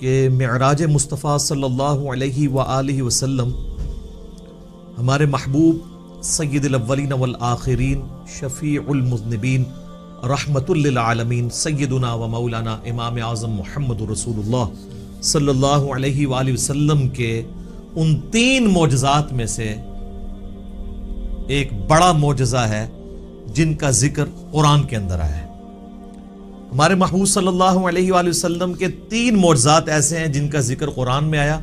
کہ معراج مصطفیٰ صلی اللہ علیہ وآلہ وسلم ہمارے محبوب سید الاولین والآخرین شفیع المذنبین رحمت للعالمین سیدنا و مولانا امام اعظم محمد رسول اللہ صلی اللہ علیہ وآلہ وسلم کے ان 3 معجزات میں سے ایک بڑا معجزہ ہے جن کا ذکر قرآن کے اندر آیا ہے۔ ہمارے محبوب صلی اللہ علیہ وآلہ وسلم کے 3 معجزات ایسے ہیں جن کا ذکر قرآن میں آیا،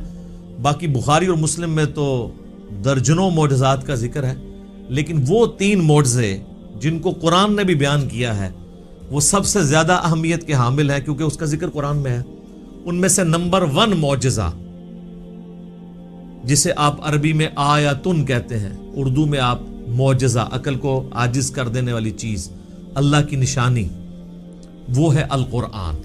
باقی بخاری اور مسلم میں تو درجنوں معجزات کا ذکر ہے، لیکن وہ 3 معجزے جن کو قرآن نے بھی بیان کیا ہے وہ سب سے زیادہ اہمیت کے حامل ہیں کیونکہ اس کا ذکر قرآن میں ہے۔ ان میں سے نمبر 1 معجزہ جسے آپ عربی میں آیاتن کہتے ہیں، اردو میں آپ معجزہ، عقل کو عاجز کر دینے والی چیز، اللہ کی نشانی، وہ ہے القرآن،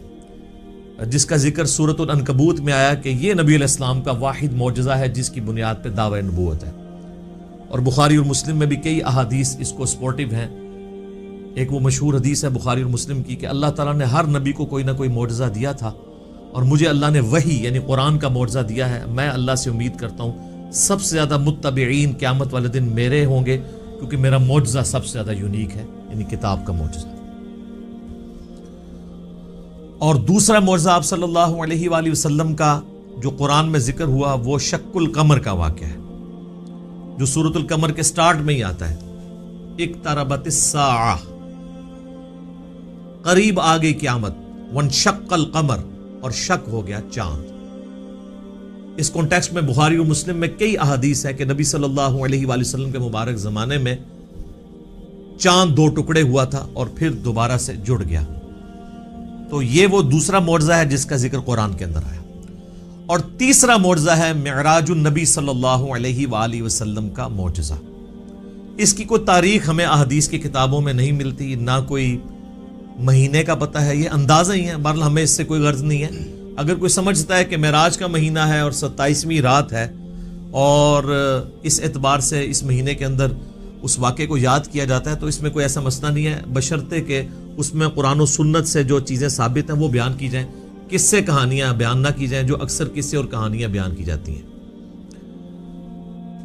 جس کا ذکر سورۃ العنکبوت میں آیا کہ یہ نبی علیہ السلام کا واحد معجزہ ہے جس کی بنیاد پہ دعوی نبوت ہے۔ اور بخاری اور مسلم میں بھی کئی احادیث اس کو سپورٹیو ہیں۔ ایک وہ مشہور حدیث ہے بخاری اور مسلم کی کہ اللہ تعالیٰ نے ہر نبی کو کوئی نہ کوئی معجزہ دیا تھا اور مجھے اللہ نے وحی یعنی قرآن کا معجزہ دیا ہے۔ میں اللہ سے امید کرتا ہوں سب سے زیادہ متبعین قیامت والے دن میرے ہوں گے کیونکہ میرا معجزہ سب سے زیادہ یونیک ہے، یعنی کتاب کا معجزہ۔ اور دوسرا معجزہ آپ صلی اللہ علیہ وآلہ وسلم کا جو قرآن میں ذکر ہوا وہ شق القمر کا واقعہ ہے، جو سورۃ القمر کے سٹارٹ میں ہی آتا ہے، اقتربت الساعہ، قریب آ گئی قیامت، وانشق القمر، اور شق ہو گیا چاند۔ اس کانٹیکسٹ میں بخاری اور مسلم میں کئی احادیث ہے کہ نبی صلی اللہ علیہ وآلہ وسلم کے مبارک زمانے میں چاند 2 ٹکڑے ہوا تھا اور پھر دوبارہ سے جڑ گیا۔ تو یہ وہ دوسرا معجزہ ہے جس کا ذکر قرآن کے اندر آیا۔ اور تیسرا معجزہ ہے معراج النبی صلی اللہ علیہ وآلہ وسلم کا معجزہ۔ اس کی کوئی تاریخ ہمیں احادیث کی کتابوں میں نہیں ملتی، نہ کوئی مہینے کا پتہ ہے، یہ اندازہ ہی ہے، بہرحال ہمیں اس سے کوئی غرض نہیں ہے۔ اگر کوئی سمجھتا ہے کہ معراج کا مہینہ ہے اور 27ویں رات ہے اور اس اعتبار سے اس مہینے کے اندر اس واقعے کو یاد کیا جاتا ہے تو اس میں کوئی ایسا مسئلہ نہیں ہے، بشرطے کہ اس میں قرآن و سنت سے جو چیزیں ثابت ہیں وہ بیان کی جائیں، قصے کہانیاں بیان نہ کی جائیں جو اکثر قصے اور کہانیاں بیان کی جاتی ہیں۔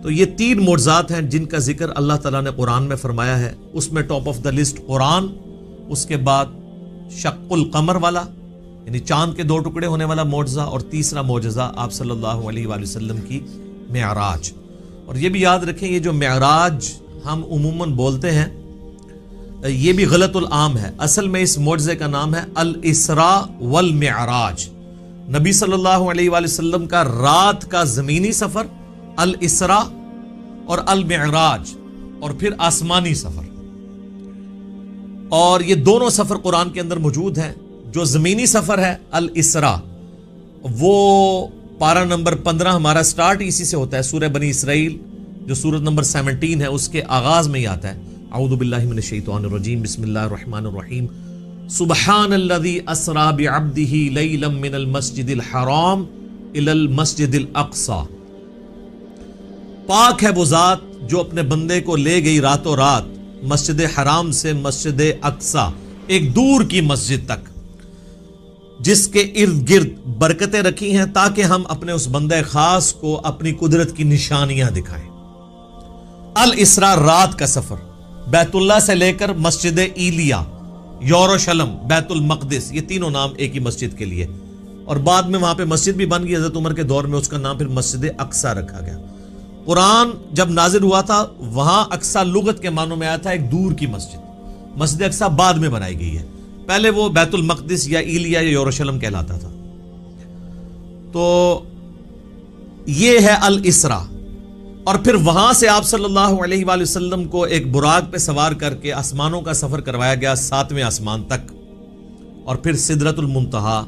تو یہ 3 معجزات ہیں جن کا ذکر اللہ تعالیٰ نے قرآن میں فرمایا ہے۔ اس میں ٹاپ آف دا لسٹ قرآن، اس کے بعد شق القمر والا یعنی چاند کے 2 ٹکڑے ہونے والا معجزہ، اور تیسرا معجزہ آپ صلی اللہ علیہ وآلہ وسلم کی معراج۔ اور یہ بھی یاد رکھیں یہ جو معراج ہم عموماً بولتے ہیں یہ بھی غلط العام ہے، اصل میں اس معجزے کا نام ہے الاسراء والمعراج۔ نبی صلی اللہ علیہ وآلہ وسلم کا رات کا زمینی سفر الاسراء اور المعراج، اور پھر آسمانی سفر، اور یہ دونوں سفر قرآن کے اندر موجود ہیں۔ جو زمینی سفر ہے الاسراء وہ پارہ نمبر 15 ہمارا سٹارٹ اسی سے ہوتا ہے، سورہ بنی اسرائیل جو سورت نمبر 17 ہے اس کے آغاز میں ہی آتا ہے، اعوذ باللہ من الشیطان الرجیم، بسم اللہ الرحمن الرحیم، سبحان الذی اسری بعبدہ لیلا من المسجد الحرام الی المسجد الاقصی، پاک ہے وہ ذات جو اپنے بندے کو لے گئی راتوں رات مسجد حرام سے مسجد اقصی، ایک دور کی مسجد تک، جس کے ارد گرد برکتیں رکھی ہیں تاکہ ہم اپنے اس بندے خاص کو اپنی قدرت کی نشانیاں دکھائیں۔ الاسراء رات کا سفر، بیت اللہ سے لے کر مسجد ایلیا، یروشلم، بیت المقدس، یہ تینوں نام ایک ہی مسجد کے لیے، اور بعد میں وہاں پہ مسجد بھی بن گئی، حضرت عمر کے دور میں اس کا نام پھر مسجد اقصی رکھا گیا۔ قرآن جب نازل ہوا تھا وہاں اقصی لغت کے معنوں میں آیا تھا ایک دور کی مسجد، مسجد اقصی بعد میں بنائی گئی ہے، پہلے وہ بیت المقدس یا ایلیا یا یروشلم کہلاتا تھا۔ تو یہ ہے الاسراء، اور پھر وہاں سے آپ صلی اللہ علیہ وآلہ وسلم کو ایک براق پہ سوار کر کے آسمانوں کا سفر کروایا گیا 7ویں آسمان تک، اور پھر سدرۃ المنتہا،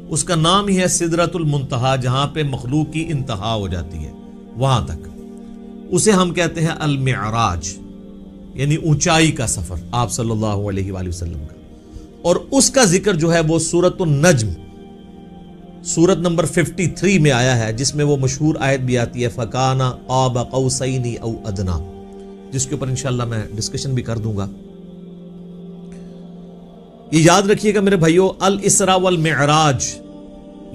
اس کا نام ہی ہے سدرۃ المنتہا، جہاں پہ مخلوق کی انتہا ہو جاتی ہے وہاں تک، اسے ہم کہتے ہیں المعراج، یعنی اونچائی کا سفر آپ صلی اللہ علیہ وآلہ وسلم کا۔ اور اس کا ذکر جو ہے وہ سورۃ النجم، سورت نمبر 53 میں آیا ہے، جس میں وہ مشہور آیت بھی آتی ہے فَكَانَ قَابَ قَوْسَيْنِ أَوْ أَدْنَىٰ، جس کے اوپر انشاءاللہ میں ڈسکشن بھی کر دوں گا۔ یہ یاد رکھیے گا میرے بھائیو، الاسراء والمعراج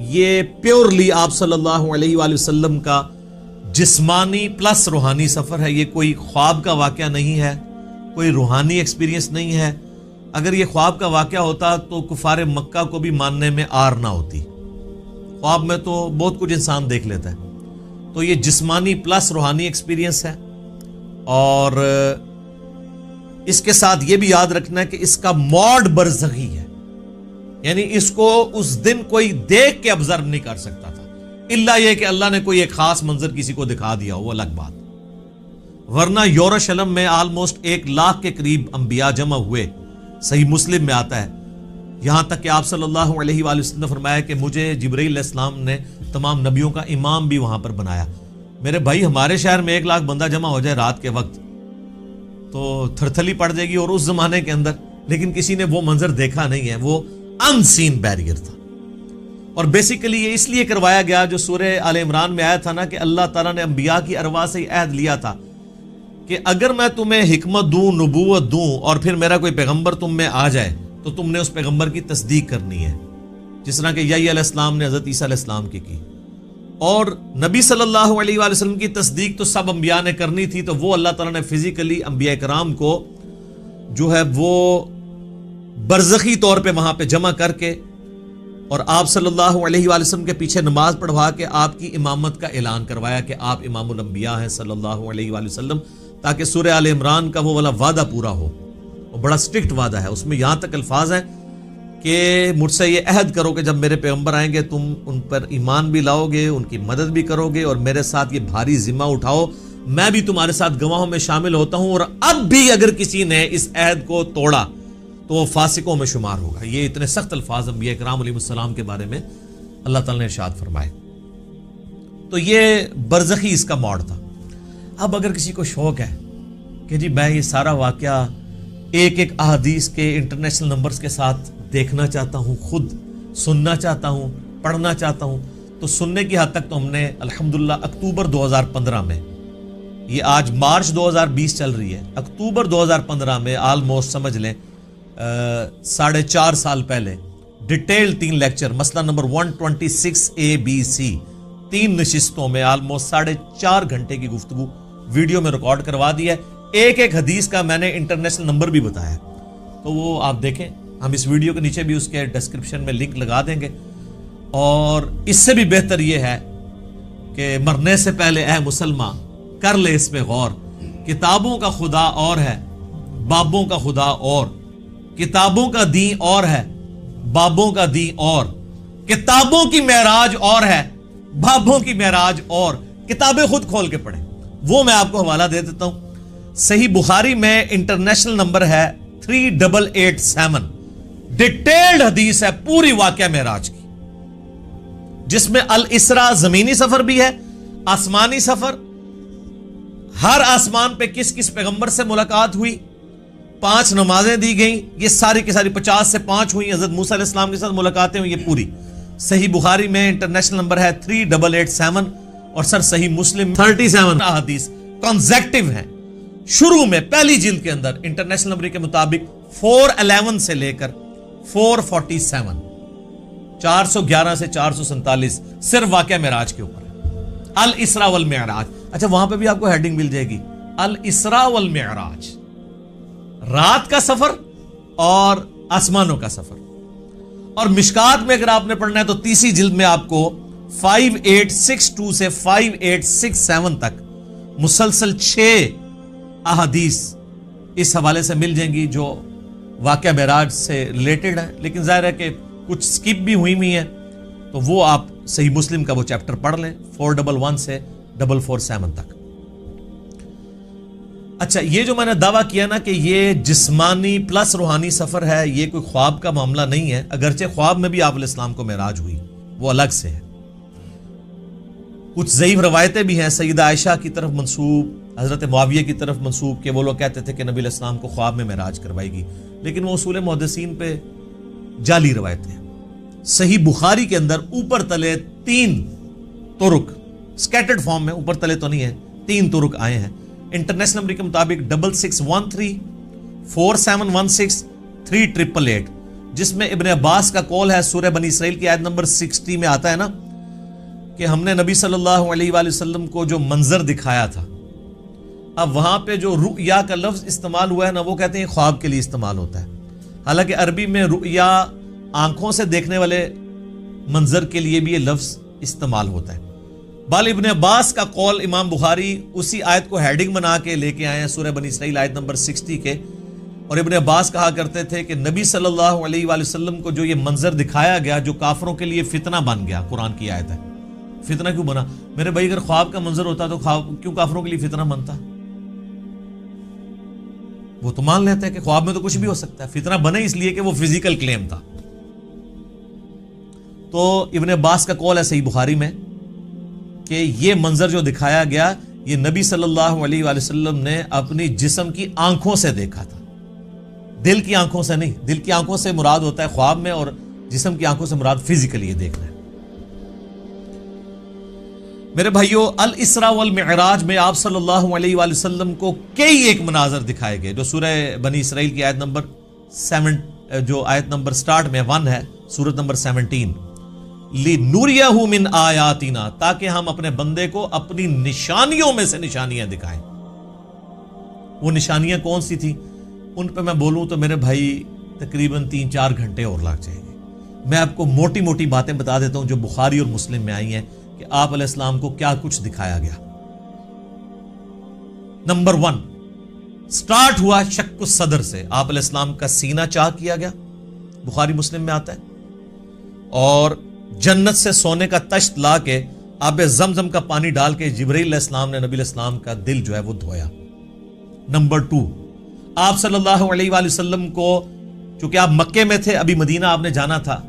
یہ پیورلی آپ صلی اللہ علیہ وآلہ وسلم کا جسمانی پلس روحانی سفر ہے. یہ کوئی خواب کا واقعہ نہیں ہے, کوئی روحانی ایکسپیرینس نہیں ہے. اگر یہ خواب کا واقعہ ہوتا تو کفار مکہ کو بھی ماننے میں آر نہ ہوتی. خواب میں تو بہت کچھ انسان دیکھ لیتا ہے. تو یہ جسمانی پلس روحانی ایکسپیرینس ہے. اور اس کے ساتھ یہ بھی یاد رکھنا ہے کہ اس کا موڈ برزخی ہے, یعنی اس کو اس دن کوئی دیکھ کے آبزرو نہیں کر سکتا تھا, الا یہ کہ اللہ نے کوئی ایک خاص منظر کسی کو دکھا دیا ہو, وہ الگ بات. ورنہ یورشلم میں آلموسٹ 100,000 کے قریب انبیاء جمع ہوئے. صحیح مسلم میں آتا ہے, یہاں تک کہ آپ صلی اللہ علیہ وآلہ وسلم نے فرمایا کہ مجھے جبرائیل علیہ السلام نے تمام نبیوں کا امام بھی وہاں پر بنایا. میرے بھائی, ہمارے شہر میں 100,000 بندہ جمع ہو جائے رات کے وقت تو تھرتھلی پڑ جائے گی, اور اس زمانے کے اندر. لیکن کسی نے وہ منظر دیکھا نہیں ہے, وہ ان سین بیریئر تھا. اور بیسیکلی یہ اس لیے کروایا گیا, جو سورہ آل عمران میں آیا تھا نا, کہ اللہ تعالیٰ نے انبیاء کی ارواح سے عہد لیا تھا کہ اگر میں تمہیں حکمت دوں, نبوت دوں, اور پھر میرا کوئی پیغمبر تم میں آ جائے تو تم نے اس پیغمبر کی تصدیق کرنی ہے, جس طرح کہ یحییٰ علیہ السلام نے حضرت عیسیٰ علیہ السلام کی. اور نبی صلی اللہ علیہ وآلہ وسلم کی تصدیق تو سب انبیاء نے کرنی تھی, تو وہ اللہ تعالیٰ نے فزیکلی انبیاء کرام کو جو ہے وہ برزخی طور پہ وہاں پہ جمع کر کے, اور آپ صلی اللہ علیہ وآلہ وسلم کے پیچھے نماز پڑھوا کے آپ کی امامت کا اعلان کروایا کہ آپ امام الانبیاء ہیں صلی اللہ علیہ وآلہ وسلم, تاکہ سورہ آل عمران کا وہ والا وعدہ پورا ہو. وہ بڑا سٹرکٹ وعدہ ہے, اس میں یہاں تک الفاظ ہیں کہ مجھ سے یہ عہد کرو کہ جب میرے پیغمبر آئیں گے تم ان پر ایمان بھی لاؤ گے, ان کی مدد بھی کرو گے, اور میرے ساتھ یہ بھاری ذمہ اٹھاؤ, میں بھی تمہارے ساتھ گواہوں میں شامل ہوتا ہوں, اور اب بھی اگر کسی نے اس عہد کو توڑا تو وہ فاسقوں میں شمار ہوگا. یہ اتنے سخت الفاظ انبیاء کرام علیہ السلام کے بارے میں اللہ تعالیٰ نے ارشاد فرمائے. تو یہ برزخی اس کا موڈ تھا. اب اگر کسی کو شوق ہے کہ جی میں یہ سارا واقعہ ایک ایک احادیث کے انٹرنیشنل نمبرز کے ساتھ دیکھنا چاہتا ہوں, خود سننا چاہتا ہوں, پڑھنا چاہتا ہوں, تو سننے کی حد تک تو ہم نے الحمدللہ اکتوبر 2015 میں, یہ آج مارچ 2020 چل رہی ہے, اکتوبر 2015 میں آلموسٹ سمجھ لیں 4.5 سال پہلے ڈیٹیل 3 لیکچر, مسئلہ نمبر 126 ABC, 3 نشستوں میں آلموسٹ 4.5 گھنٹے کی گفتگو ویڈیو میں ریکارڈ کروا دی ہے. ایک ایک حدیث کا میں نے انٹرنیشنل نمبر بھی بتایا, تو وہ آپ دیکھیں, ہم اس ویڈیو کے نیچے بھی اس کے ڈسکرپشن میں لنک لگا دیں گے. اور اس سے بھی بہتر یہ ہے کہ مرنے سے پہلے اے مسلمان کر لے اس پہ غور, کتابوں کا خدا اور ہے, بابوں کا خدا اور, کتابوں کا دین اور ہے, بابوں کا دین اور, کتابوں کی معراج اور ہے, بابوں کی معراج اور. کتابیں خود کھول کے پڑھیں, وہ میں آپ کو حوالہ دے دیتا ہوں. صحیح بخاری میں انٹرنیشنل نمبر ہے 3887, ڈیٹیلڈ حدیث ہے پوری واقعہ معراج کی, جس میں الاسراء زمینی سفر بھی ہے, آسمانی سفر, ہر آسمان پہ کس کس پیغمبر سے ملاقات ہوئی, 5 نمازیں دی گئیں, یہ ساری کی ساری 50 سے 5 ہوئی, حضرت موسیٰ علیہ السلام کے ساتھ ملاقاتیں ہوئی, یہ پوری. صحیح بخاری میں انٹرنیشنل نمبر ہے 3887, اور سر صحیح مسلم 37 احادیث کنزیکٹیو ہیں. شروع میں پہلی جلد کے اندر انٹرنیشنل نمبر کے مطابق 411 سے لے کر 447, 411 سے 447 صرف واقعہ معراج کے اوپر ہے, الاسراء والمعراج. اچھا, وہاں پہ بھی آپ کو ہیڈنگ مل جائے گی, الاسراء والمعراج, رات کا سفر اور آسمانوں کا سفر. اور مشکات میں اگر آپ نے پڑھنا ہے تو تیسری جلد میں آپ کو 5862 سے 5867 تک مسلسل 6 احادیث اس حوالے سے مل جائیں گی جو واقعہ معراج سے ریلیٹڈ ہیں. لیکن ظاہر ہے کہ کچھ سکپ بھی ہوئی ہیں, تو وہ آپ صحیح مسلم کا وہ چیپٹر پڑھ لیں 411 سے 447 تک. اچھا, یہ جو میں نے دعویٰ کیا نا کہ یہ جسمانی پلس روحانی سفر ہے, یہ کوئی خواب کا معاملہ نہیں ہے, اگرچہ خواب میں بھی آپ علیہ السلام کو معراج ہوئی, وہ الگ سے ہے. کچھ ضعیف روایتیں بھی ہیں سیدہ عائشہ کی طرف منسوب, حضرت معاویہ کی طرف منسوب, کہ وہ لوگ کہتے تھے کہ نبی علیہ السلام کو خواب میں معراج کروائی گی, لیکن وہ اصول محدثین پہ جعلی روایتیں ہیں. صحیح بخاری کے اندر اوپر تلے 3 طرق سکیٹرڈ فارم میں, اوپر تلے تو نہیں ہے, 3 طرق آئے ہیں. انٹرنیشنل نمبر کے مطابق 6613, 4716, 3888, جس میں ابن عباس کا قول ہے، سورہ بنی اسرائیل کی آیت نمبر 60 میں آتا ہے نا کہ ہم نے نبی صلی اللہ علیہ وآلہ وسلم کو جو منظر دکھایا تھا. اب وہاں پہ جو رؤیا کا لفظ استعمال ہوا ہے نا، وہ کہتے ہیں خواب کے لیے استعمال ہوتا ہے، حالانکہ عربی میں رؤیا آنکھوں سے دیکھنے والے منظر کے لیے بھی یہ لفظ استعمال ہوتا ہے. بال ابن عباس کا قول امام بخاری اسی آیت کو ہیڈنگ بنا کے لے کے آئے ہیں سورہ بنی اسرائیل آیت نمبر 60 کے، اور ابن عباس کہا کرتے تھے کہ نبی صلی اللہ علیہ وآلہ وسلم کو جو یہ منظر دکھایا گیا جو کافروں کے لیے فتنہ بن گیا. قرآن کی آیت ہے. فتنہ کیوں بنا؟ میرے بھائی اگر خواب کا منظر ہوتا تو خواب کیوں کافروں کے لیے فتنہ بنتا؟ وہ تو مان لیتے ہیں کہ خواب میں تو کچھ بھی ہو سکتا ہے، فتنہ بنے اس لیے کہ وہ فزیکل کلیم تھا. تو ابن عباس کا قول ہے صحیح بخاری میں کہ یہ منظر جو دکھایا گیا یہ نبی صلی اللہ علیہ وآلہ وسلم نے اپنی جسم کی آنکھوں سے دیکھا تھا، دل کی آنکھوں سے نہیں. دل کی آنکھوں سے مراد ہوتا ہے خواب میں، اور جسم کی آنکھوں سے مراد فزیکلی یہ دیکھنا ہے. میرے بھائیو، الاسراء والمعراج میں آپ صلی اللہ علیہ وآلہ وسلم کو کئی ایک مناظر دکھائے گئے، جو سورہ بنی اسرائیل کی آیت نمبر 7 جو آیت نمبر سٹارٹ میں 1 ہے، سورت نمبر 17، لِنُرِيَهُ مِنْ آیاتنا، تاکہ ہم اپنے بندے کو اپنی نشانیوں میں سے نشانیاں دکھائیں. وہ نشانیاں کون سی تھیں؟ ان پہ میں بولوں تو میرے بھائی تقریباً 3-4 گھنٹے اور لگ جائیں گے. میں آپ کو موٹی موٹی باتیں بتا دیتا ہوں جو بخاری اور مسلم میں آئی ہیں کہ آپ علیہ السلام کو کیا کچھ دکھایا گیا. نمبر 1 سٹارٹ ہوا شق الصدر سے. آپ علیہ السلام کا سینہ چاک کیا گیا، بخاری مسلم میں آتا ہے، اور جنت سے سونے کا تشت لا کے آب زمزم کا پانی ڈال کے جبرائیل علیہ السلام نے نبی علیہ السلام کا دل جو ہے وہ دھویا. نمبر 2 آپ صلی اللہ علیہ وآلہ وسلم کو، چونکہ آپ مکے میں تھے، ابھی مدینہ آپ نے جانا تھا،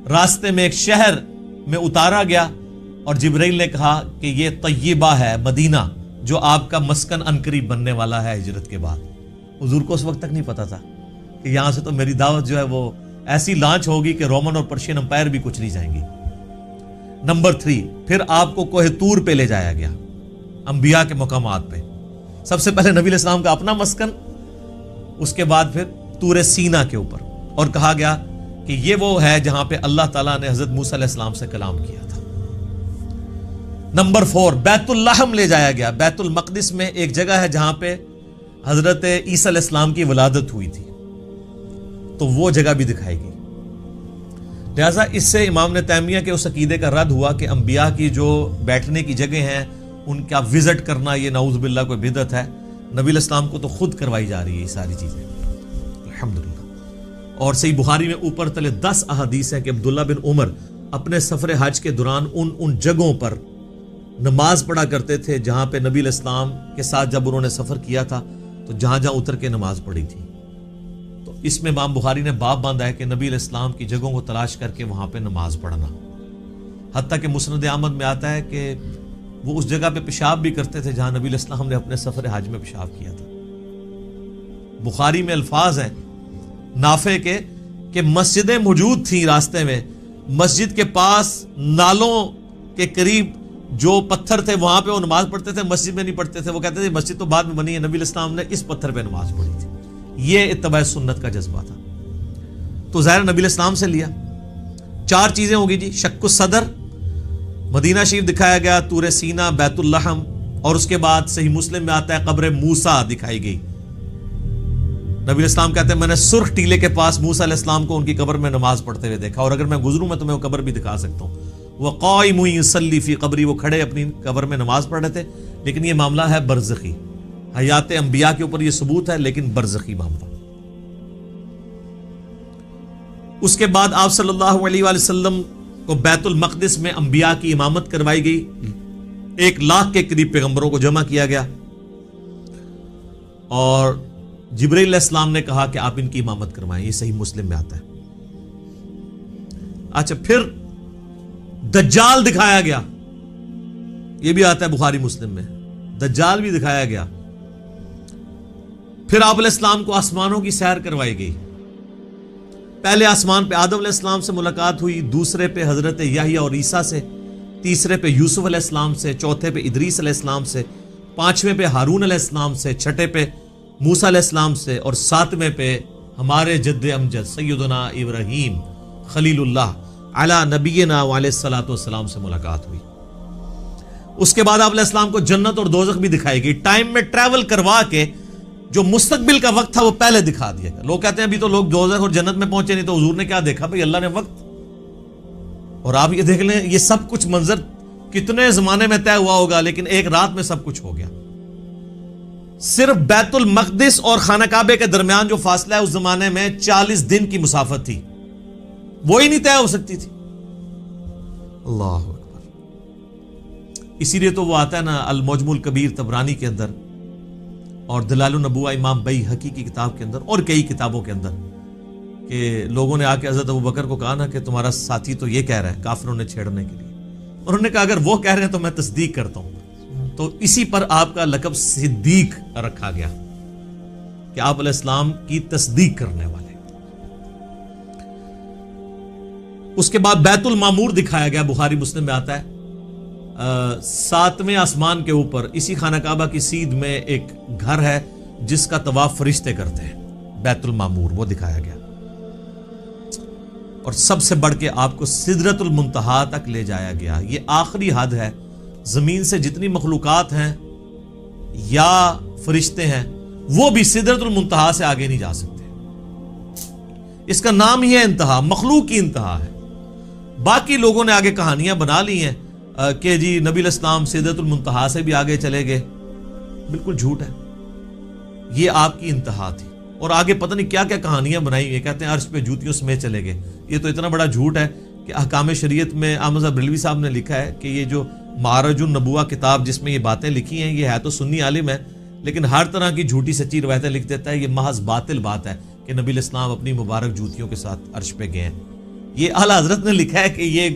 راستے میں ایک شہر میں اتارا گیا اور جبرائیل نے کہا کہ یہ طیبہ ہے، مدینہ، جو آپ کا مسکن عنقریب بننے والا ہے ہجرت کے بعد. حضور کو اس وقت تک نہیں پتا تھا کہ یہاں سے تو میری دعوت جو ہے وہ ایسی لانچ ہوگی کہ رومن اور پرشین امپائر بھی کچھ نہیں جائیں گی. نمبر 3 پھر آپ کو کوہ طور پہ لے جایا گیا، انبیاء کے مقامات پہ. سب سے پہلے نبی علیہ السلام کا اپنا مسکن، اس کے بعد پھر طور سینا کے اوپر، اور کہا گیا کہ یہ وہ ہے جہاں پہ اللہ تعالیٰ نے حضرت موسیٰ علیہ السلام سے کلام کیا تھا. نمبر 4 بیت اللحم لے جایا گیا. بیت المقدس میں ایک جگہ ہے جہاں پہ حضرت عیسیٰ علیہ السلام کی ولادت ہوئی تھی، تو وہ جگہ بھی دکھائی گئی. لہٰذا اس سے امام نے تیمیہ کے اس عقیدے کا رد ہوا کہ انبیاء کی جو بیٹھنے کی جگہ ہیں ان کا وزٹ کرنا یہ نعوذ باللہ کوئی بدعت ہے. نبی علیہ السلام کو تو خود کروائی جا رہی ہے یہ ساری چیزیں، الحمدللہ. اور صحیح بخاری میں اوپر تلے 10 احادیث ہیں کہ عبداللہ بن عمر اپنے سفر حج کے دوران ان جگہوں پر نماز پڑھا کرتے تھے جہاں پہ نبی علیہ السلام کے ساتھ جب انہوں نے سفر کیا تھا تو جہاں جہاں اتر کے نماز پڑھی تھی. تو اس میں امام بخاری نے باب باندھا ہے کہ نبی علیہ السلام کی جگہوں کو تلاش کر کے وہاں پہ نماز پڑھنا. حتیٰ کہ مسند احمد میں آتا ہے کہ وہ اس جگہ پہ پیشاب بھی کرتے تھے جہاں نبی علیہ السلام نے اپنے سفر حج میں پیشاب کیا تھا. بخاری میں الفاظ ہیں نافع کے کہ مسجدیں موجود تھیں راستے میں، مسجد کے پاس نالوں کے قریب جو پتھر تھے وہاں پہ وہ نماز پڑھتے تھے، مسجد میں نہیں پڑھتے تھے. وہ کہتے تھے مسجد تو بعد میں بنی ہے، نبی علیہ السلام نے اس پتھر پہ نماز پڑھی تھی. یہ اتباع سنت کا جذبہ تھا. تو ظاہر نبی علیہ السلام سے لیا. 4 چیزیں ہوگی جی، شق الصدر، مدینہ شریف دکھایا گیا، طور سینا، بیت اللحم، اور اس کے بعد صحیح مسلم میں آتا ہے قبر موسیٰ دکھائی گئی. نبی علیہ السلام کہتے ہیں میں نے سرخ ٹیلے کے پاس موسیٰ علیہ السلام کو ان کی قبر میں نماز پڑھتے ہوئے دیکھا، اور اگر میں گزروں میں تمہیں وہ قبر بھی دکھا سکتا ہوں. وقائم یصلی فی قبری، وہ کھڑے اپنی قبر میں نماز پڑھ رہے تھے. لیکن یہ معاملہ ہے برزخی، حیات انبیاء کے اوپر یہ ثبوت ہے لیکن برزخی معاملہ. اس کے بعد آپ صلی اللہ علیہ وآلہ وسلم کو بیت المقدس میں انبیاء کی امامت کروائی گئی. 1 لاکھ کے قریب پیغمبروں کو جمع کیا گیا، اور جبرائیل علیہ السلام نے کہا کہ آپ ان کی امامت کروائیں. یہ صحیح مسلم میں آتا ہے. اچھا، پھر دجال دکھایا گیا، یہ بھی آتا ہے بخاری مسلم میں، دجال بھی دکھایا گیا. پھر آپ علیہ السلام کو آسمانوں کی سیر کروائی گئی. پہلے آسمان پہ آدم علیہ السلام سے ملاقات ہوئی، دوسرے پہ حضرت یحییٰ اور عیسیٰ سے، تیسرے پہ یوسف علیہ السلام سے، چوتھے پہ ادریس علیہ السلام سے، 5ویں پہ ہارون علیہ السلام سے، 6ٹھے پہ موسیٰ علیہ السلام سے، اور 7ویں پہ ہمارے جد امجد سیدنا ابراہیم خلیل اللہ علی نبینا علیہ الصلوۃ والسلام سے ملاقات ہوئی. اس کے بعد آپ علیہ السلام کو جنت اور دوزخ بھی دکھائی گئی. ٹائم میں ٹریول کروا کے جو مستقبل کا وقت تھا وہ پہلے دکھا دیا گیا. لوگ کہتے ہیں ابھی تو لوگ دوزخ اور جنت میں پہنچے نہیں, تو حضور نے کیا دیکھا؟ بھئی اللہ نے وقت. اور آپ یہ دیکھ لیں, یہ سب کچھ منظر کتنے زمانے میں طے ہوا ہوگا, لیکن ایک رات میں سب کچھ ہو گیا. صرف بیت المقدس اور خانہ کعبے کے درمیان جو فاصلہ ہے اس زمانے میں 40 دن کی مسافت تھی, وہی نہیں طے ہو سکتی تھی. اللہ اکبر. اسی لیے تو وہ آتا ہے نا المعجم الکبیر طبرانی کے اندر اور دلائل النبوہ امام بیہقی کی کتاب کے اندر اور کئی کتابوں کے اندر, کہ لوگوں نے آ کے حضرت ابوبکر کو کہا نا کہ تمہارا ساتھی تو یہ کہہ رہا ہے کافروں نے چھیڑنے کے لیے. انہوں نے کہا اگر وہ کہہ رہے ہیں تو میں تصدیق کرتا ہوں. تو اسی پر آپ کا لقب صدیق رکھا گیا کہ آپ علیہ السلام کی تصدیق کرنے والے. اس کے بعد بیت المعمور دکھایا گیا. بخاری مسلم میں آتا ہے 7ویں آسمان کے اوپر اسی خانہ کعبہ کی سیدھ میں ایک گھر ہے جس کا طواف فرشتے کرتے ہیں. بیت المعمور وہ دکھایا گیا. اور سب سے بڑھ کے آپ کو سدرۃ المنتہا تک لے جایا گیا. یہ آخری حد ہے. زمین سے جتنی مخلوقات ہیں یا فرشتے ہیں وہ بھی سدرۃ المنتہا سے آگے نہیں جا سکتے. اس کا نام ہی ہے انتہا, مخلوق کی انتہا ہے. باقی لوگوں نے آگے کہانیاں بنا لی ہیں کہ جی نبی علیہ السلام سدرۃ المنتہا سے بھی آگے چلے گئے. بالکل جھوٹ ہے. یہ آپ کی انتہا تھی. اور آگے پتہ نہیں کیا کیا کہانیاں بنائی ہوئی. کہتے ہیں عرش پہ جوتیوں سمیت چلے گئے. یہ تو اتنا بڑا جھوٹ ہے کہ احکام شریعت میں احمد صاحب بریلوی صاحب نے لکھا ہے کہ یہ جو معرج النبوہ کتاب جس میں یہ باتیں لکھی ہیں, یہ ہے تو سنی عالم ہے لیکن ہر طرح کی جھوٹی سچی روایتیں لکھ دیتا ہے. یہ محض باطل بات ہے کہ نبی علیہ السلام اپنی مبارک جوتیوں کے ساتھ عرش پہ گئے ہیں. یہ اعلیٰ حضرت نے لکھا ہے کہ یہ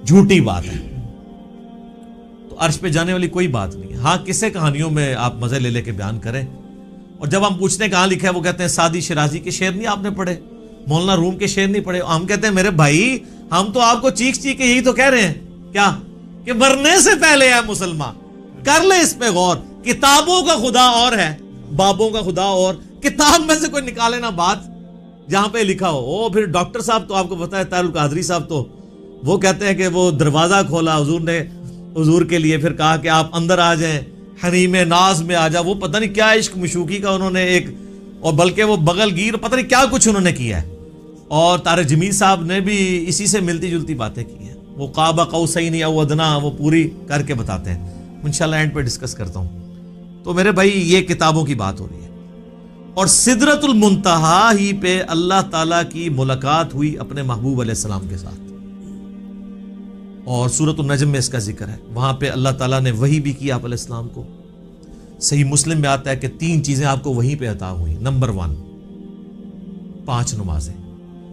جھوٹی بات ہے. تو عرش پہ جانے والی کوئی بات نہیں. ہاں قصے کہانیوں میں آپ مزے لے لے کے بیان کریں. اور جب ہم پوچھتے ہیں کہاں لکھا ہے, وہ کہتے ہیں سعدی شیرازی کے شعر نہیں آپ نے پڑھے, مولانا روم کے شعر نہیں پڑھے. ہم کہتے ہیں میرے بھائی ہم تو آپ کو چیخ چیخ کے یہی تو کہہ رہے ہیں کیا کہ مرنے سے پہلے ہے مسلمان. کر لے اس پہ غور. کتابوں کا خدا اور ہے, بابوں کا خدا اور. کتاب میں سے کوئی نکالے نا بات جہاں پہ لکھا ہو. پھر ڈاکٹر صاحب تو آپ کو پتا ہے طاہر القادری صاحب تو وہ کہتے ہیں کہ وہ دروازہ کھولا حضور نے حضور کے لیے, پھر کہا کہ آپ اندر آ جائیں, حریم ناز میں آ جا. وہ پتہ نہیں کیا عشق مشوقی کا انہوں نے ایک, اور بلکہ وہ بغل گیر پتہ نہیں کیا کچھ انہوں نے کیا ہے. اور طارق جمیل صاحب نے بھی اسی سے ملتی جلتی باتیں کی ہیں. وہ قاب قوسین او ادنا وہ پوری کر کے بتاتے ہیں. انشاءاللہ اینڈ پہ ڈسکس کرتا ہوں. تو میرے بھائی یہ کتابوں کی بات ہو رہی ہے. اور سدرۃ المنتہا ہی پہ اللہ تعالیٰ کی ملاقات ہوئی اپنے محبوب علیہ السلام کے ساتھ. اور سورۃ النجم میں اس کا ذکر ہے. وہاں پہ اللہ تعالیٰ نے وحی بھی کی آپ علیہ السلام کو. صحیح مسلم میں آتا ہے کہ 3 چیزیں آپ کو وہیں پہ عطا ہوئی. نمبر 1 5 نمازیں.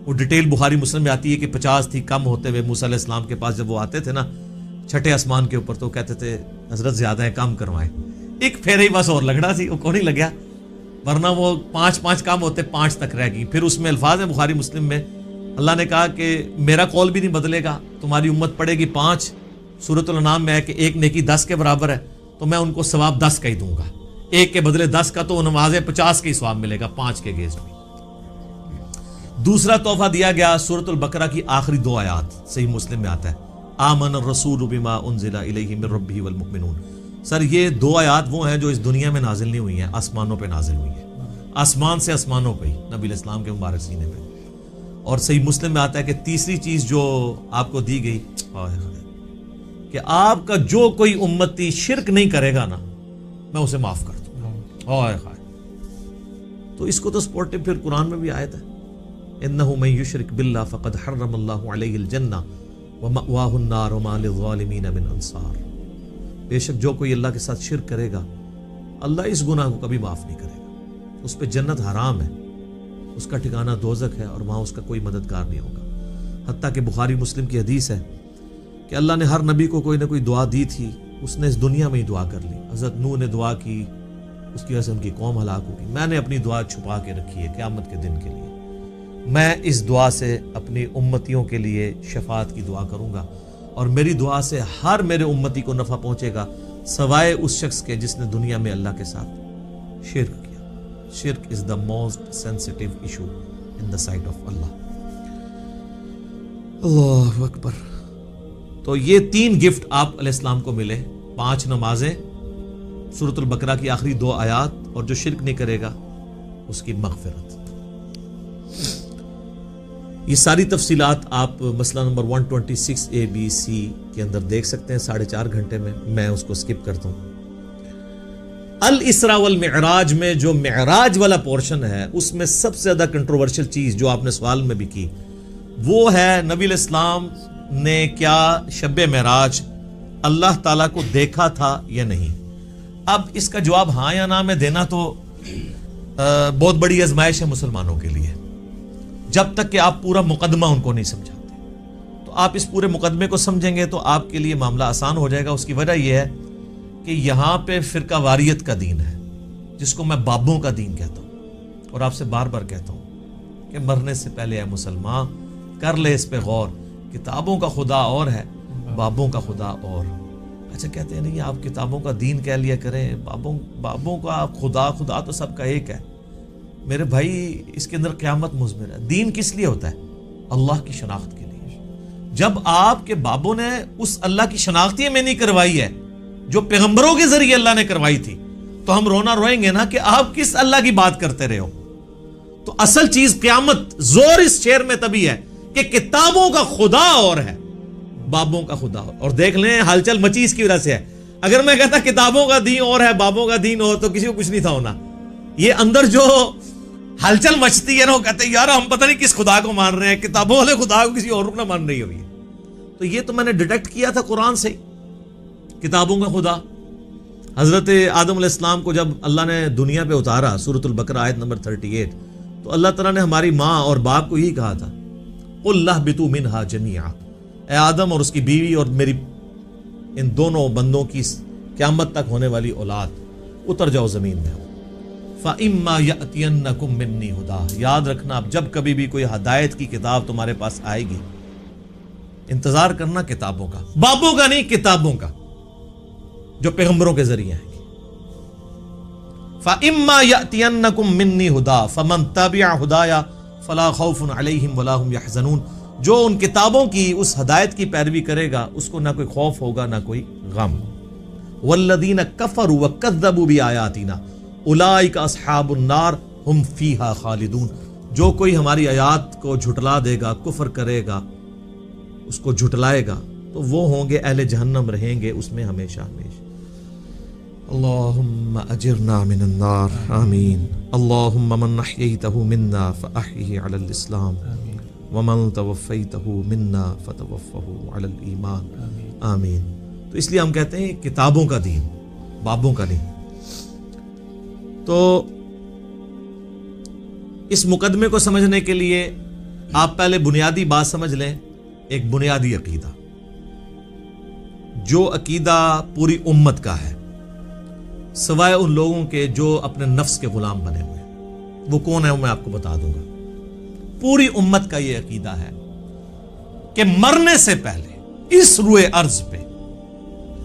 وہ ڈیٹیل بخاری مسلم میں آتی ہے کہ 50 تھی, کم ہوتے ہوئے موسیٰ علیہ السلام کے پاس جب وہ آتے تھے نا 6ٹھے آسمان کے اوپر, تو کہتے تھے حضرت زیادہ ہے کم کروائیں. ایک پھیرے ہی بس اور لگنا تھی, وہ کون ہی لگیا, ورنہ وہ 5 کم ہوتے 5 تک رہ گئی. پھر اس میں الفاظ ہیں بخاری مسلم میں, اللہ نے کہا کہ میرا قول بھی نہیں بدلے گا, تمہاری امت پڑے گی 5. سورۃ الانعام میں ہے کہ ایک نیکی 10 کے برابر ہے, تو میں ان کو ثواب 10 کا ہی دوں گا. ایک کے بدلے 10 کا, تو نمازیں 50 کا ہی ثواب ملے گا 5 کے گیز میں. دوسرا تحفہ دیا گیا سورۃ البقرہ کی آخری 2 آیات. صحیح مسلم میں آتا ہے آمن الرسول بما انزل الیہ من ربہ والمؤمنون. سر یہ 2 آیات وہ ہیں جو اس دنیا میں نازل نہیں ہوئی ہیں, آسمانوں پہ نازل ہوئی ہیں. آسمان سے آسمانوں پہ ہی نبی علیہ السلام کے مبارک سینے پہ. اور صحیح مسلم میں آتا ہے کہ تیسری چیز جو آپ کو دی گئی کہ آپ کا جو کوئی امتی شرک نہیں کرے گا نا میں اسے معاف کر دوں. تو اس کو تو سپورٹو پھر قرآن میں بھی آیت ہے انہ من یشرک باللہ فقد حرم اللہ علیہ الجنہ ومأواہ النار وما للظالمین من انصار. بے شک جو کوئی اللہ کے ساتھ شرک کرے گا اللہ اس گناہ کو کبھی معاف نہیں کرے گا, اس پہ جنت حرام ہے, اس کا ٹھکانہ دوزخ ہے, اور وہاں اس کا کوئی مددگار نہیں ہوگا. حتیٰ کہ بخاری مسلم کی حدیث ہے کہ اللہ نے ہر نبی کو کوئی نہ کوئی دعا دی تھی, اس نے اس دنیا میں ہی دعا کر لی. حضرت نوح نے دعا کی, اس کی وجہ سے ان کی قوم ہلاک ہوگی. میں نے اپنی دعا چھپا کے رکھی ہے قیامت کے دن کے لیے. میں اس دعا سے اپنی امتیوں کے لیے شفاعت کی دعا کروں گا, اور میری دعا سے ہر میرے امتی کو نفع پہنچے گا سوائے اس شخص کے جس نے دنیا میں اللہ کے ساتھ شرک کیا. شرک is the most sensitive issue in the sight of اللہ. اللہ اکبر. تو یہ 3 گفٹ آپ علیہ السلام کو ملے: 5 نمازیں، سورۃ البقرہ کی آخری 2 آیات، اور جو شرک نہیں کرے گا اس کی مغفرت. یہ ساری تفصیلات آپ مسئلہ نمبر 126 ABC کے اندر دیکھ سکتے ہیں 4.5 گھنٹے میں اس کو سکپ کرتا ہوں. الاسراء والمعراج میں جو معراج والا پورشن ہے اس میں سب سے زیادہ کنٹروورشل چیز جو آپ نے سوال میں بھی کی وہ ہے نبی علیہ السلام نے کیا شب معراج اللہ تعالیٰ کو دیکھا تھا یا نہیں. اب اس کا جواب ہاں یا نہ میں دینا تو بہت بڑی آزمائش ہے مسلمانوں کے لیے، جب تک کہ آپ پورا مقدمہ ان کو نہیں سمجھاتے. تو آپ اس پورے مقدمے کو سمجھیں گے تو آپ کے لیے معاملہ آسان ہو جائے گا. اس کی وجہ یہ ہے کہ یہاں پہ فرقہ واریت کا دین ہے، جس کو میں بابوں کا دین کہتا ہوں، اور آپ سے بار بار کہتا ہوں کہ مرنے سے پہلے اے مسلمان کر لے اس پہ غور. کتابوں کا خدا اور ہے، بابوں کا خدا اور. اچھا کہتے ہیں نہیں آپ کتابوں کا دین کہہ لیا کریں، بابوں کا خدا تو سب کا ایک ہے. میرے بھائی اس کے اندر قیامت مضمر ہے. دین کس لیے ہوتا ہے؟ اللہ کی شناخت کے لیے. جب آپ کے بابوں نے اس اللہ کی شناخت ہی میں نہیں کروائی ہے جو پیغمبروں کے ذریعے اللہ نے کروائی تھی، تو ہم رونا روئیں گے نا کہ آپ کس اللہ کی بات کرتے رہے ہو. تو اصل چیز قیامت زور اس شعر میں تبھی ہے کہ کتابوں کا خدا اور ہے، بابوں کا خدا اور. دیکھ لیں ہلچل مچی اس کی وجہ سے ہے. اگر میں کہتا کتابوں کا دین اور ہے بابوں کا دین اور، تو کسی کو کچھ نہیں تھا ہونا. یہ اندر جو ہلچل مچتی ہے نا، وہ کہتے ہیں یار ہم پتہ نہیں کس خدا کو مان رہے ہیں، کتابوں والے خدا کو کسی اور کو نہ مان رہی ہوئی. تو یہ تو میں نے ڈیٹیکٹ کیا تھا قرآن سے. کتابوں کا خدا حضرت آدم علیہ السلام کو جب اللہ نے دنیا پہ اتارا، سورۃ البقرہ آیت نمبر 38، تو اللہ تعالیٰ نے ہماری ماں اور باپ کو یہی کہا تھا قُلْ اهْبِطُوا مِنْهَا جَمِيعًا، اے آدم اور اس کی بیوی اور میری ان دونوں بندوں کی قیامت تک ہونے والی اولاد اتر جاؤ زمین میں. فَإِمَّا يَأْتِيَنَّكُم مِّنِّي هُدًى، یاد رکھنا اب جب کبھی بھی کوئی ہدایت کی کتاب تمہارے پاس آئے گی، انتظار کرنا کتابوں کا، بابوں کا نہیں، کتابوں کا جو پیغمبروں کے ذریعے آئیں گی. فَإِمَّا يَأْتِيَنَّكُم مِّنِّي هُدًى فَمَن تَبِعَ هُدَايَ فَلَا خَوْفٌ عَلَيْهِمْ وَلَا هُمْ يَحْزَنُونَ. جو ان کتابوں کی اس ہدایت کی پیروی کرے گا اس کو نہ کوئی خوف ہوگا نہ کوئی غم. وَالَّذِينَ كَفَرُوا وَكَذَّبُوا بِآيَاتِنَا أُولَٰئِكَ أَصْحَابُ النَّارِ هُمْ فِيهَا خَالِدُونَ. جو کوئی ہماری آیات کو جھٹلا دے گا، کفر کرے گا، اس کو جھٹلائے گا، تو وہ ہوں گے اہل جہنم، رہیں گے اس میں ہمیشہ ہمیشہ. اللہم اجرنا من النار، آمین. اللہم من احییتہ منا فاحیہ علی الاسلام ومن توفیتہ منا فتوفہ علی الایمان، آمین. تو اس لیے ہم کہتے ہیں کتابوں کا دین، بابوں کا نہیں. تو اس مقدمے کو سمجھنے کے لیے آپ پہلے بنیادی بات سمجھ لیں، ایک بنیادی عقیدہ، جو عقیدہ پوری امت کا ہے سوائے ان لوگوں کے جو اپنے نفس کے غلام بنے ہوئے ہیں. وہ کون ہے وہ میں آپ کو بتا دوں گا. پوری امت کا یہ عقیدہ ہے کہ مرنے سے پہلے اس روئے ارض پہ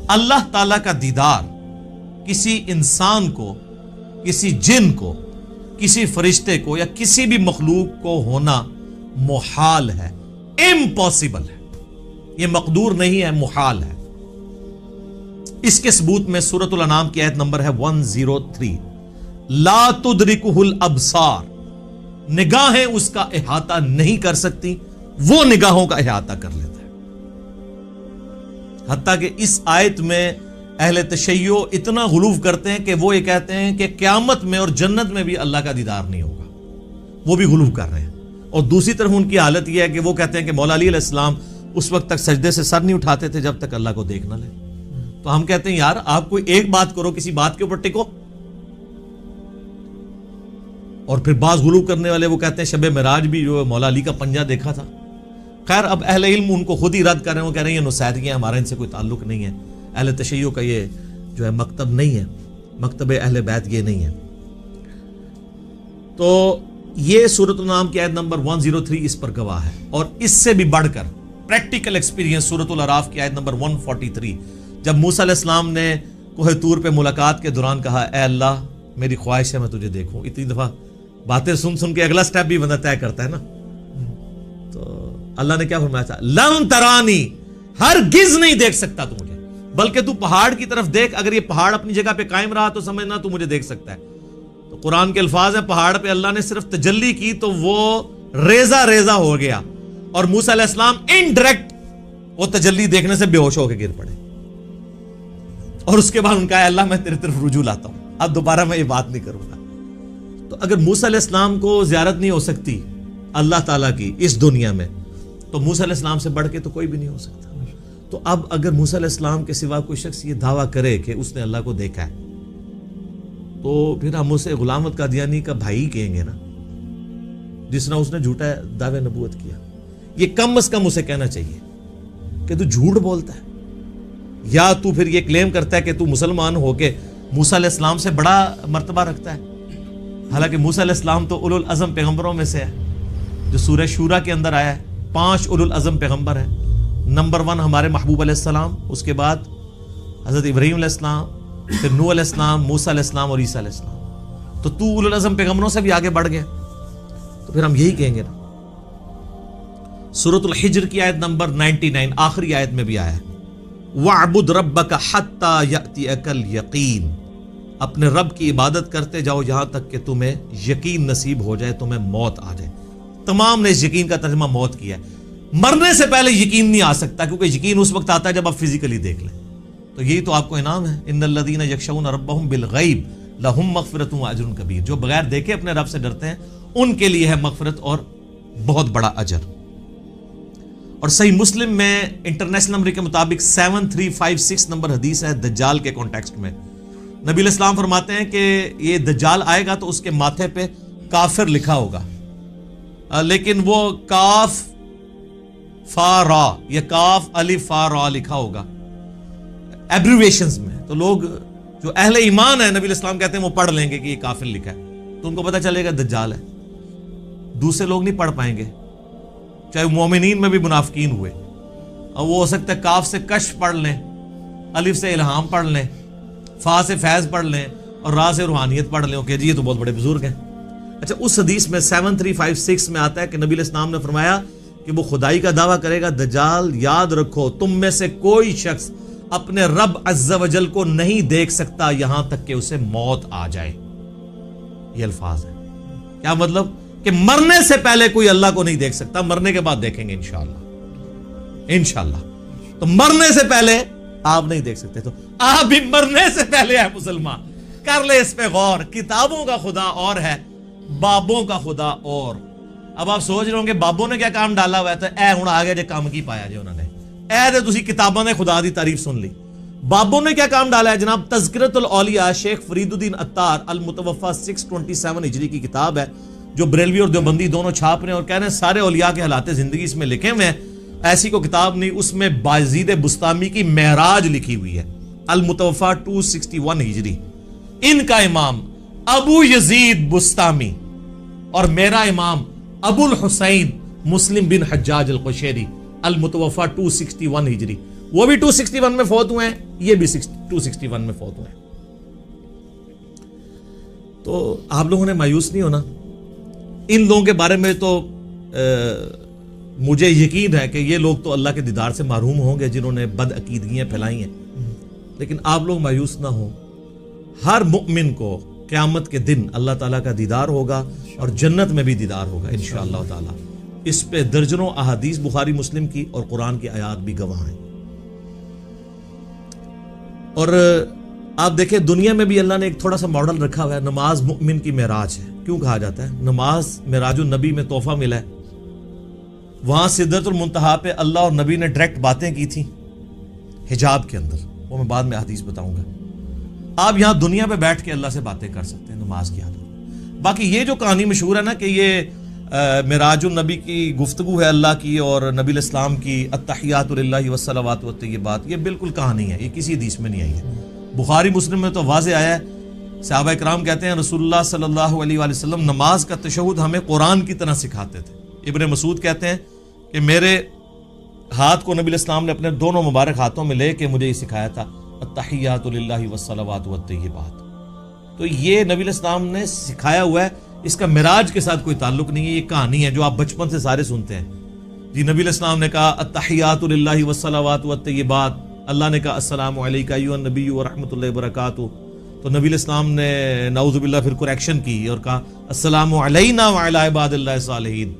اللہ تعالیٰ کا دیدار کسی انسان کو، کسی جن کو، کسی فرشتے کو یا کسی بھی مخلوق کو ہونا محال ہے، امپاسبل ہے. یہ مقدور نہیں ہے، محال ہے. اس کے ثبوت میں سورۃ الانعام کی آیت نمبر ہے 103، لا تدرکہ الابصار، نگاہیں اس کا احاطہ نہیں کر سکتی، وہ نگاہوں کا احاطہ کر لیتا ہے. حتیٰ کہ اس آیت میں اہل تشیع اتنا غلو کرتے ہیں کہ وہ یہ کہتے ہیں کہ قیامت میں اور جنت میں بھی اللہ کا دیدار نہیں ہوگا. وہ بھی غلو کر رہے ہیں. اور دوسری طرف ان کی حالت یہ ہے کہ وہ کہتے ہیں کہ مولا علی علیہ السلام اس وقت تک سجدے سے سر نہیں اٹھاتے تھے جب تک اللہ کو دیکھ نہ لے. تو ہم کہتے ہیں یار آپ کوئی ایک بات کرو، کسی بات کے اوپر ٹکو. اور پھر بعض غلو کرنے والے وہ کہتے ہیں شب معراج بھی جو مولا علی کا پنجہ دیکھا تھا. خیر اب اہل علم ان کو خود ہی رد کر رہے ہیں، وہ کہہ رہے ہیں یہ نصیحتیں، ہمارا ان سے کوئی تعلق نہیں ہے. اہل تشیع کا یہ جو ہے مکتب نہیں ہے، مکتب اہل بیت یہ نہیں ہے. تو یہ سورۃ الانعام کی آیت نمبر 103 اس پر گواہ ہے. اور اس سے بھی بڑھ کر پریکٹیکل ایکسپیرینس سورۃ الاعراف کی آیت نمبر 143، جب موسیٰ علیہ السلام نے کوہ طور پہ ملاقات کے دوران کہا اے اللہ میری خواہش ہے میں تجھے دیکھوں. اتنی دفعہ باتیں سن سن کے اگلا سٹیپ بھی بندہ طے کرتا ہے نا. تو اللہ نے کیا فرمایا تھا؟ لن ترانی، ہرگز نہیں دیکھ سکتا تو مجھے، بلکہ تو پہاڑ کی طرف دیکھ. اگر یہ پہاڑ اپنی جگہ پہ قائم رہا تو سمجھنا تو مجھے دیکھ سکتا ہے. تو قرآن کے الفاظ ہیں پہاڑ پہ اللہ نے صرف تجلی کی تو وہ ریزہ ریزہ ہو گیا، اور موسیٰ علیہ السلام انڈائریکٹ وہ تجلی دیکھنے سے بے ہوش ہو کے گر پڑے. اور اس کے بعد ان کا ہے اللہ میں تیرے طرف رجوع لاتا ہوں، اب دوبارہ میں یہ بات نہیں کروں گا. تو اگر موسیٰ علیہ السلام کو زیارت نہیں ہو سکتی اللہ تعالیٰ کی اس دنیا میں، تو موسیٰ علیہ السلام سے بڑھ کے تو کوئی بھی نہیں ہو سکتا. تو اب اگر موسیٰ علیہ السلام کے سوا کوئی شخص یہ دعویٰ کرے کہ اس نے اللہ کو دیکھا ہے، تو پھر ہم اسے غلام احمد قادیانی کا بھائی کہیں گے نا، جس طرح اس نے جھوٹا دعوے نبوت کیا. یہ کم از کم اسے کہنا چاہیے کہ تو جھوٹ بولتا ہے، یا تو پھر یہ کلیم کرتا ہے کہ تو مسلمان ہو کے موسیٰ علیہ السلام سے بڑا مرتبہ رکھتا ہے. حالانکہ موسیٰ علیہ السلام تو اولو العزم پیغمبروں میں سے ہے، جو سورہ شورا کے اندر آیا ہے. 5 اولو العزم پیغمبر ہیں. نمبر 1 ہمارے محبوب علیہ السلام، اس کے بعد حضرت ابراہیم علیہ السلام، پھر نوح علیہ السلام، موسیٰ علیہ السلام اور عیسیٰ علیہ السلام. تو اولو العزم پیغمبروں سے بھی آگے بڑھ گئے. تو پھر ہم یہی کہیں گے نا. سورۃ الحجر کی آیت نمبر 99 آخری آیت میں بھی آیا ہے وَاعْبُدْ رَبَّكَ حَتَّى يَأْتِيَكَ الْيَقِينُ، اپنے رب کی عبادت کرتے جاؤ یہاں تک کہ تمہیں یقین نصیب ہو جائے، تمہیں موت آ جائے. تمام نے اس یقین کا ترجمہ موت کیا ہے. مرنے سے پہلے یقین نہیں آ سکتا، کیونکہ یقین اس وقت آتا ہے جب آپ فزیکلی دیکھ لیں. تو یہی تو آپ کو انعام ہے. ان الذین یخشون ربهم بالغیب لہم مغفرۃ واجر کبیر، جو بغیر دیکھے اپنے رب سے ڈرتے ہیں ان کے لیے ہے مغفرت اور بہت بڑا اجر. اور صحیح مسلم میں انٹرنیشنل نمبر کے مطابق 7356 نمبر حدیث ہے دجال کے کانٹیکسٹ میں. نبی علیہ السلام فرماتے ہیں کہ یہ دجال آئے گا تو اس کے ماتھے پہ کافر لکھا ہوگا، لیکن وہ کاف فا را یا کاف الف فا را لکھا ہوگا ایبریویشنز میں. تو لوگ جو اہل ایمان ہیں نبی علیہ السلام کہتے ہیں وہ پڑھ لیں گے کہ یہ کافر لکھا ہے، تو ان کو پتہ چلے گا دجال ہے. دوسرے لوگ نہیں پڑھ پائیں گے، چاہے مومنین میں بھی منافقین ہوئے. اور وہ ہو سکتا ہے کاف سے کشف پڑھ لیں، الف سے الہام پڑھ لیں، فا سے فیض پڑھ لیں، اور را سے روحانیت پڑھ لیں. کہ جی یہ تو بہت بڑے بزرگ ہیں. اچھا، اس حدیث میں 7356 میں آتا ہے کہ نبی علیہ السلام نے فرمایا کہ وہ خدائی کا دعویٰ کرے گا دجال. یاد رکھو تم میں سے کوئی شخص اپنے رب عز و جل کو نہیں دیکھ سکتا یہاں تک کہ اسے موت آ جائے. یہ الفاظ ہیں. کیا مطلب؟ کہ مرنے سے پہلے کوئی اللہ کو نہیں دیکھ سکتا، مرنے کے بعد دیکھیں گے انشاءاللہ. تو مرنے سے پہلے آپ نہیں دیکھ سکتے. تو آپ بھی مرنے سے پہلے ہے مسلمان. کر لے اس پہ غور. کتابوں کا خدا اور ہے، بابوں کا خدا اور. اب آپ سوچ رہے ہوں گے بابوں نے کیا کام ڈالا ہوا ہے، تو اے ہوں آگے جے کام کی پایا جے انہوں نے. اے دے تسی کتابوں نے خدا دی تعریف سن لی. بابوں نے کیا کام ڈالا ہے جناب؟ تذکرۃ الاولیاء شیخ فرید الدین عطار المتوفی 627 ہجری کی کتاب ہے، جو بریلوی اور دیوبندی دونوں چھاپ رہے ہیں اور کہہ رہے ہیں سارے اولیاء کے حالات زندگی اس میں لکھے ہوئے ہیں. ایسی کو کتاب نہیں، اس میں بایزید بستامی کی معراج لکھی ہوئی ہے، المتوفی 261 ہجری. ان کا امام ابو یزید بستامی اور میرا امام ابو الحسین مسلم بن حجاج القشیری المتوفی 261 ہجری. وہ بھی 261 میں فوت ہوئے ہیں، یہ بھی 261 میں فوت ہوئے ہیں. تو آپ لوگوں نے مایوس نہیں ہونا. ان لوگوں کے بارے میں تو مجھے یقین ہے کہ یہ لوگ تو اللہ کے دیدار سے محروم ہوں گے جنہوں نے بد عقیدگیاں پھیلائی ہیں. لیکن آپ لوگ مایوس نہ ہوں. ہر مؤمن کو قیامت کے دن اللہ تعالیٰ کا دیدار ہوگا اور جنت میں بھی دیدار ہوگا انشاءاللہ تعالیٰ. اس پہ درجنوں احادیث بخاری مسلم کی اور قرآن کی آیات بھی گواہ ہیں. اور آپ دیکھیں دنیا میں بھی اللہ نے ایک تھوڑا سا ماڈل رکھا ہوا ہے. نماز مؤمن کی معراج ہے. کیوں کہا جاتا ہے؟ نماز معراج النبی میں تحفہ ملا ہے. وہاں سدرۃ المنتہا پہ اللہ اور نبی نے ڈائریکٹ باتیں کی تھیں حجاب کے اندر، وہ میں بعد میں حدیث بتاؤں گا. آپ یہاں دنیا پہ بیٹھ کے اللہ سے باتیں کر سکتے ہیں نماز کی حالت. باقی یہ جو کہانی مشہور ہے نا کہ یہ معراج النبی کی گفتگو ہے اللہ کی اور نبی علیہ السلام کی التحیات للہ والصلوات والطیبات، یہ بالکل کہانی ہے، یہ کسی حدیث میں نہیں آئی ہے. بخاری مسلم میں تو واضح آیا ہے. صحابہ کرام کہتے ہیں رسول اللہ صلی اللہ علیہ وآلہ وسلم نماز کا تشہد ہمیں قرآن کی طرح سکھاتے تھے. ابن مسعود کہتے ہیں کہ میرے ہاتھ کو نبی علیہ السلام نے اپنے دونوں مبارک ہاتھوں میں لے کے مجھے یہ سکھایا تھا التحیات للہ والصلوات والطیبات. تو یہ نبی علیہ السلام نے سکھایا ہوا ہے، اس کا معراج کے ساتھ کوئی تعلق نہیں ہے، یہ کہانی ہے جو آپ بچپن سے سارے سنتے ہیں. جی نبی علیہ السلام نے کہا التحیات للہ والصلوات والطیبات، اللہ نے کہا السلام علیکہ ایھا النبی ورحمۃ اللہ وبرکاتہ، تو نبی علیہ السلام نے نعوذ باللہ پھر کریکشن کی اور کہا السلام علینا وعلی عباد اللہ الصالحین،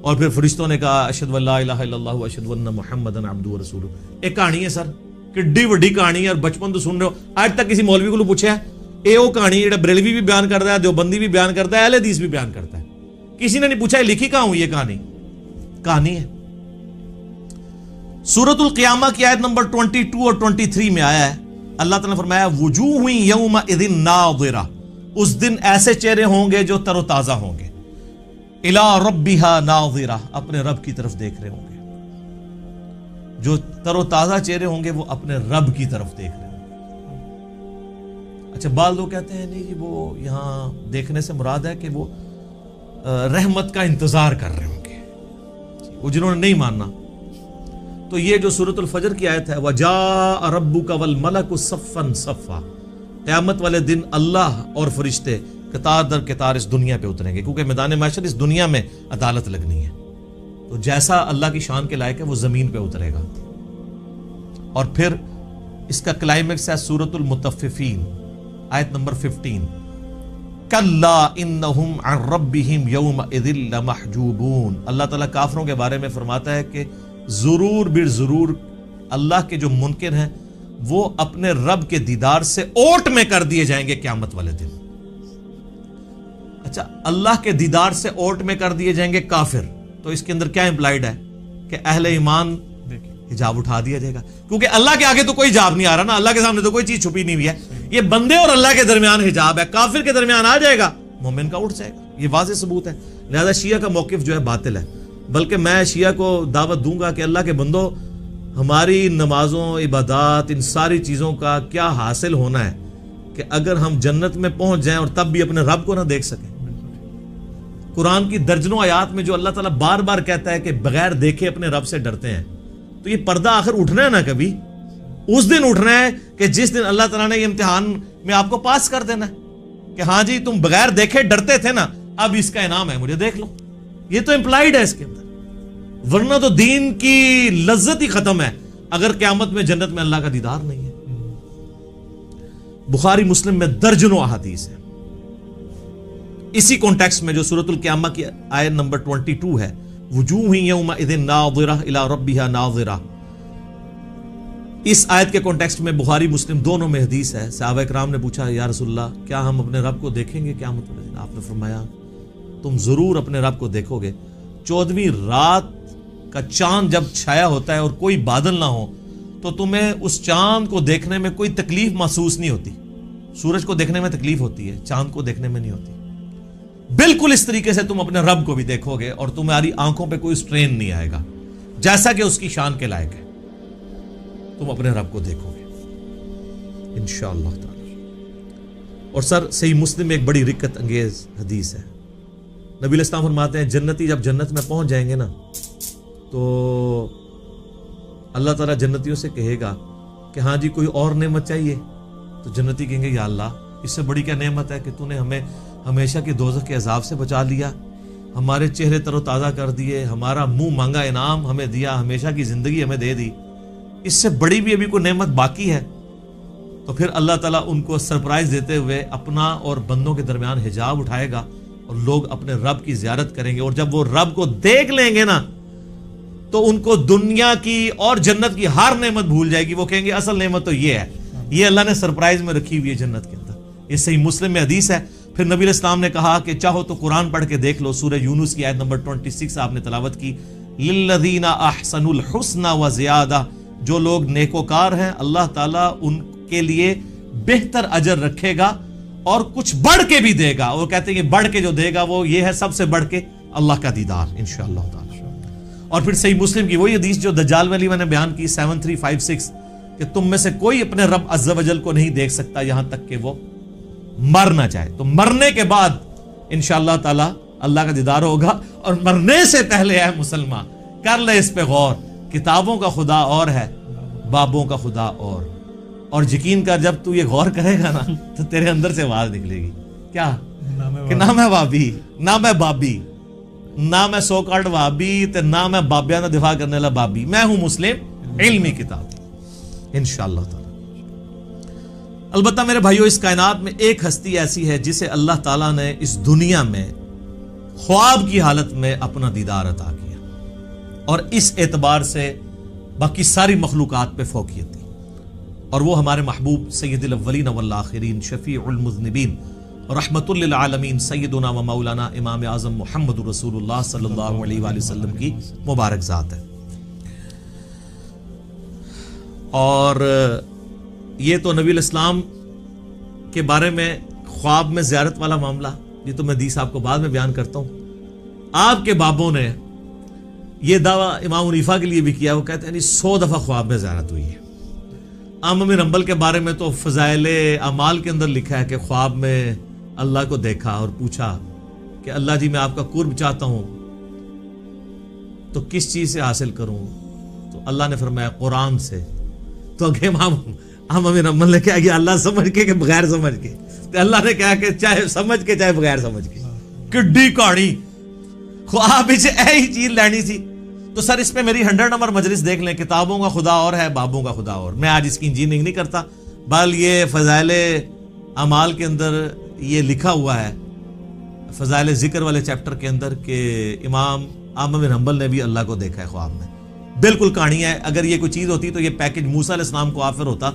اور پھر فرشتوں نے کہا اشہد ان لا الہ الا اللہ واشہد ان محمدا عبدہ ورسولہ. ایک کہانی ہے سر، کڈی وڈی کہانی ہے، اور بچپن تو سن رہے ہو. آج تک کسی مولوی کو پوچھا ہے اے وہ کہانی جڑا بریلوی بھی بیان کرتا ہے، دیوبندی بھی بیان کرتا ہے، اہل حدیث بھی بیان کرتا ہے، کسی نے نہیں پوچھا ہے لکھی کہاں ہوئی یہ کہانی ہے. سورۃ القیامہ کی آیت نمبر 22 اور 23 میں آیا ہے، اللہ تعالیٰ نے فرمایا وجوہ یومئذ ناظرہ، اس دن ایسے چہرے ہوں گے جو تر و تازہ ہوں گے، الی ربہا ناظرہ، اپنے رب کی طرف دیکھ رہے ہوں گے. جو تر و تازہ چہرے ہوں گے وہ اپنے رب کی طرف دیکھ رہے ہوں گے. اچھا بعض لوگ کہتے ہیں نہیں جی وہ یہاں دیکھنے سے مراد ہے کہ وہ رحمت کا انتظار کر رہے ہوں گے، وہ جنہوں نے نہیں ماننا. تو یہ جو سورۃ الفجر کی آیت ہے وَجَاءَ رَبُّكَ وَالْمَلَكُ صَفًّا صَفًّا، قیامت والے دن اللہ اور فرشتے قطار در قطار اس دنیا پہ اتریں گے، کیونکہ میدان محشر اس دنیا میں عدالت لگنی ہے. تو جیسا اللہ کی شان کے لائق ہے وہ زمین پہ اترے گا. اور پھر اس کا کلائمیکس ہے سورۃ المطففین آیت نمبر 15 کَلَّا إِنَّهُمْ عَنْ رَبِّهِمْ يَوْمَئِذٍ لَمَحْجُوبُونَ. اللہ تعالیٰ کافروں کے بارے میں فرماتا ہے کہ ضرور بالضرور اللہ کے جو منکر ہیں وہ اپنے رب کے دیدار سے اوٹ میں کر دیے جائیں گے قیامت والے دن. اچھا اللہ کے دیدار سے اوٹ میں کر دیے جائیں گے کافر، تو اس کے اندر کیا امپلائیڈ ہے کہ اہل ایمان حجاب اٹھا دیا جائے گا، کیونکہ اللہ کے آگے تو کوئی حجاب نہیں آ رہا نا، اللہ کے سامنے تو کوئی چیز چھپی نہیں ہوئی ہے. یہ بندے اور اللہ کے درمیان حجاب ہے، کافر کے درمیان آ جائے گا، مومن کا اٹھ جائے گا. یہ واضح ثبوت ہے. لہذا شیعہ کا موقف جو ہے باطل ہے، بلکہ میں شیعہ کو دعوت دوں گا کہ اللہ کے بندو ہماری نمازوں عبادات ان ساری چیزوں کا کیا حاصل ہونا ہے کہ اگر ہم جنت میں پہنچ جائیں اور تب بھی اپنے رب کو نہ دیکھ سکیں. قرآن کی درجنوں آیات میں جو اللہ تعالیٰ بار بار کہتا ہے کہ بغیر دیکھے اپنے رب سے ڈرتے ہیں، تو یہ پردہ آخر اٹھنا ہے نا، کبھی اس دن اٹھنا ہے کہ جس دن اللہ تعالیٰ نے یہ امتحان میں آپ کو پاس کر دینا ہے کہ ہاں جی تم بغیر دیکھے ڈرتے تھے نا، اب اس کا انعام ہے، مجھے دیکھ لو. یہ تو امپلائیڈ ہے اس کے اندر، ورنہ تو دین کی لذت ہی ختم ہے اگر قیامت میں جنت میں اللہ کا دیدار نہیں ہے. بخاری مسلم میں درجنوں احادیث ہیں اسی کانٹیکسٹ میں جو سورۃ القیامہ کی آیت نمبر 22 ہے وجوہ یومئذ ناظرہ الی ربہا ناظرہ. اس آیت کے کانٹیکسٹ میں بخاری مسلم دونوں میں حدیث ہے. صحابہ کرام نے پوچھا یا رسول اللہ کیا ہم اپنے رب کو دیکھیں گے قیامت والے دن؟ آپ نے فرمایا تم ضرور اپنے رب کو دیکھو گے. 14ویں رات کا چاند جب چھایا ہوتا ہے اور کوئی بادل نہ ہو تو تمہیں اس چاند کو دیکھنے میں کوئی تکلیف محسوس نہیں ہوتی. سورج کو دیکھنے میں تکلیف ہوتی ہے، چاند کو دیکھنے میں نہیں ہوتی. بالکل اس طریقے سے تم اپنے رب کو بھی دیکھو گے اور تمہاری آنکھوں پہ کوئی سٹرین نہیں آئے گا، جیسا کہ اس کی شان کے لائق ہے. تم اپنے رب کو دیکھو گے انشاءاللہ تعالی. اور سر صحیح مسلم میں ایک بڑی رکت انگیز حدیث ہے. نبی علیہ السلام فرماتے ہیں جنتی جب جنت میں پہنچ جائیں گے نا تو اللہ تعالیٰ جنتیوں سے کہے گا کہ ہاں جی کوئی اور نعمت چاہیے؟ تو جنتی کہیں گے یا اللہ اس سے بڑی کیا نعمت ہے کہ تو نے ہمیں ہمیشہ کے دوزخ کے عذاب سے بچا لیا، ہمارے چہرے تر و تازہ کر دیے، ہمارا منہ مانگا انعام ہمیں دیا، ہمیشہ کی زندگی ہمیں دے دی، اس سے بڑی بھی ابھی کوئی نعمت باقی ہے؟ تو پھر اللہ تعالیٰ ان کو سرپرائز دیتے ہوئے اپنا اور بندوں کے درمیان حجاب اٹھائے گا اور لوگ اپنے رب کی زیارت کریں گے. اور جب وہ رب کو دیکھ لیں گے نا تو ان کو دنیا کی اور جنت کی ہر نعمت بھول جائے گی. وہ کہیں گے اصل نعمت تو یہ ہے، یہ اللہ نے سرپرائز میں رکھی ہوئی ہے جنت کے اندر. یہ صحیح مسلم میں حدیث ہے. پھر نبی علیہ السلام نے کہا کہ چاہو تو قرآن پڑھ کے دیکھ لو. سورہ یونس کی آیت نمبر 26 آپ نے تلاوت کی للذین احسنوا الحسنى وزیادہ. جو لوگ نیکوکار ہیں اللہ تعالیٰ ان کے لیے بہتر اجر رکھے گا اور کچھ بڑھ کے بھی دے گا. وہ کہتے ہیں کہ بڑھ کے جو دے گا وہ یہ ہے سب سے بڑھ کے اللہ کا دیدار انشاءاللہ تعالی. اور پھر صحیح مسلم کی وہی حدیث جو دجال والی میں نے بیان کی 7356 کہ تم میں سے کوئی اپنے رب عز و جل کو نہیں دیکھ سکتا یہاں تک کہ وہ مر نہ جائے. تو مرنے کے بعد انشاءاللہ تعالی اللہ کا دیدار ہوگا. اور مرنے سے پہلے اے مسلمان کر لے اس پہ غور، کتابوں کا خدا اور ہے، بابوں کا خدا اور یقین کر جب تو یہ غور کرے گا نا تو تیرے اندر سے آواز نکلے گی کیا کہ نہ میں وابی نہ میں بابی نہ میں سو کارڈ وابی تے نہ میں بابیاں دا دفاع کرنے والا بابی، میں ہوں مسلم علمی کتاب انشاءاللہ تعالی۔ البتہ میرے بھائیو اس کائنات میں ایک ہستی ایسی ہے جسے اللہ تعالیٰ نے اس دنیا میں خواب کی حالت میں اپنا دیدار عطا کیا اور اس اعتبار سے باقی ساری مخلوقات پہ فوقیت دی، اور وہ ہمارے محبوب سید الاولین والآخرین شفیع المذنبین رحمت للعالمین سیدنا و مولانا امام اعظم محمد رسول اللہ صلی اللہ علیہ وآلہ وسلم کی مبارک ذات ہے۔ اور یہ تو نبی الاسلام کے بارے میں خواب میں زیارت والا معاملہ، یہ تو میں حدیث آپ کو بعد میں بیان کرتا ہوں۔ آپ کے بابوں نے یہ دعویٰ امام حنیفہ کے لیے بھی کیا، وہ کہتے ہیں 100 دفعہ خواب میں زیارت ہوئی ہے۔ احمد بن حنبل کے بارے میں تو فضائل اعمال کے اندر لکھا ہے کہ خواب میں اللہ کو دیکھا اور پوچھا کہ اللہ جی میں آپ کا قرب چاہتا ہوں تو کس چیز سے حاصل کروں، تو اللہ نے فرمایا قرآن سے۔ تو اگے امام بن حنبل نے کیا کیا، اللہ سمجھ کے کہ بغیر سمجھ کے، تو اللہ نے کہا کہ چاہے سمجھ کے چاہے بغیر سمجھ کے، کڈی کہانی خواب ہی ایہی چیز لینی سی۔ تو سر اس پہ میری 100 نمبر مجلس دیکھ لیں، کتابوں کا خدا اور ہے بابوں کا خدا اور۔ میں آج اس کی انجینئرنگ نہیں کرتا، بل یہ فضائل اعمال کے اندر یہ لکھا ہوا ہے، فضائل ذکر والے چیپٹر کے اندر، کہ امام احمد بن حنبل نے بھی اللہ کو دیکھا ہے خواب میں۔ بالکل کہانی ہے، اگر یہ کوئی چیز ہوتی تو یہ پیکج موسیٰ علیہ السلام کو آفر ہوتا،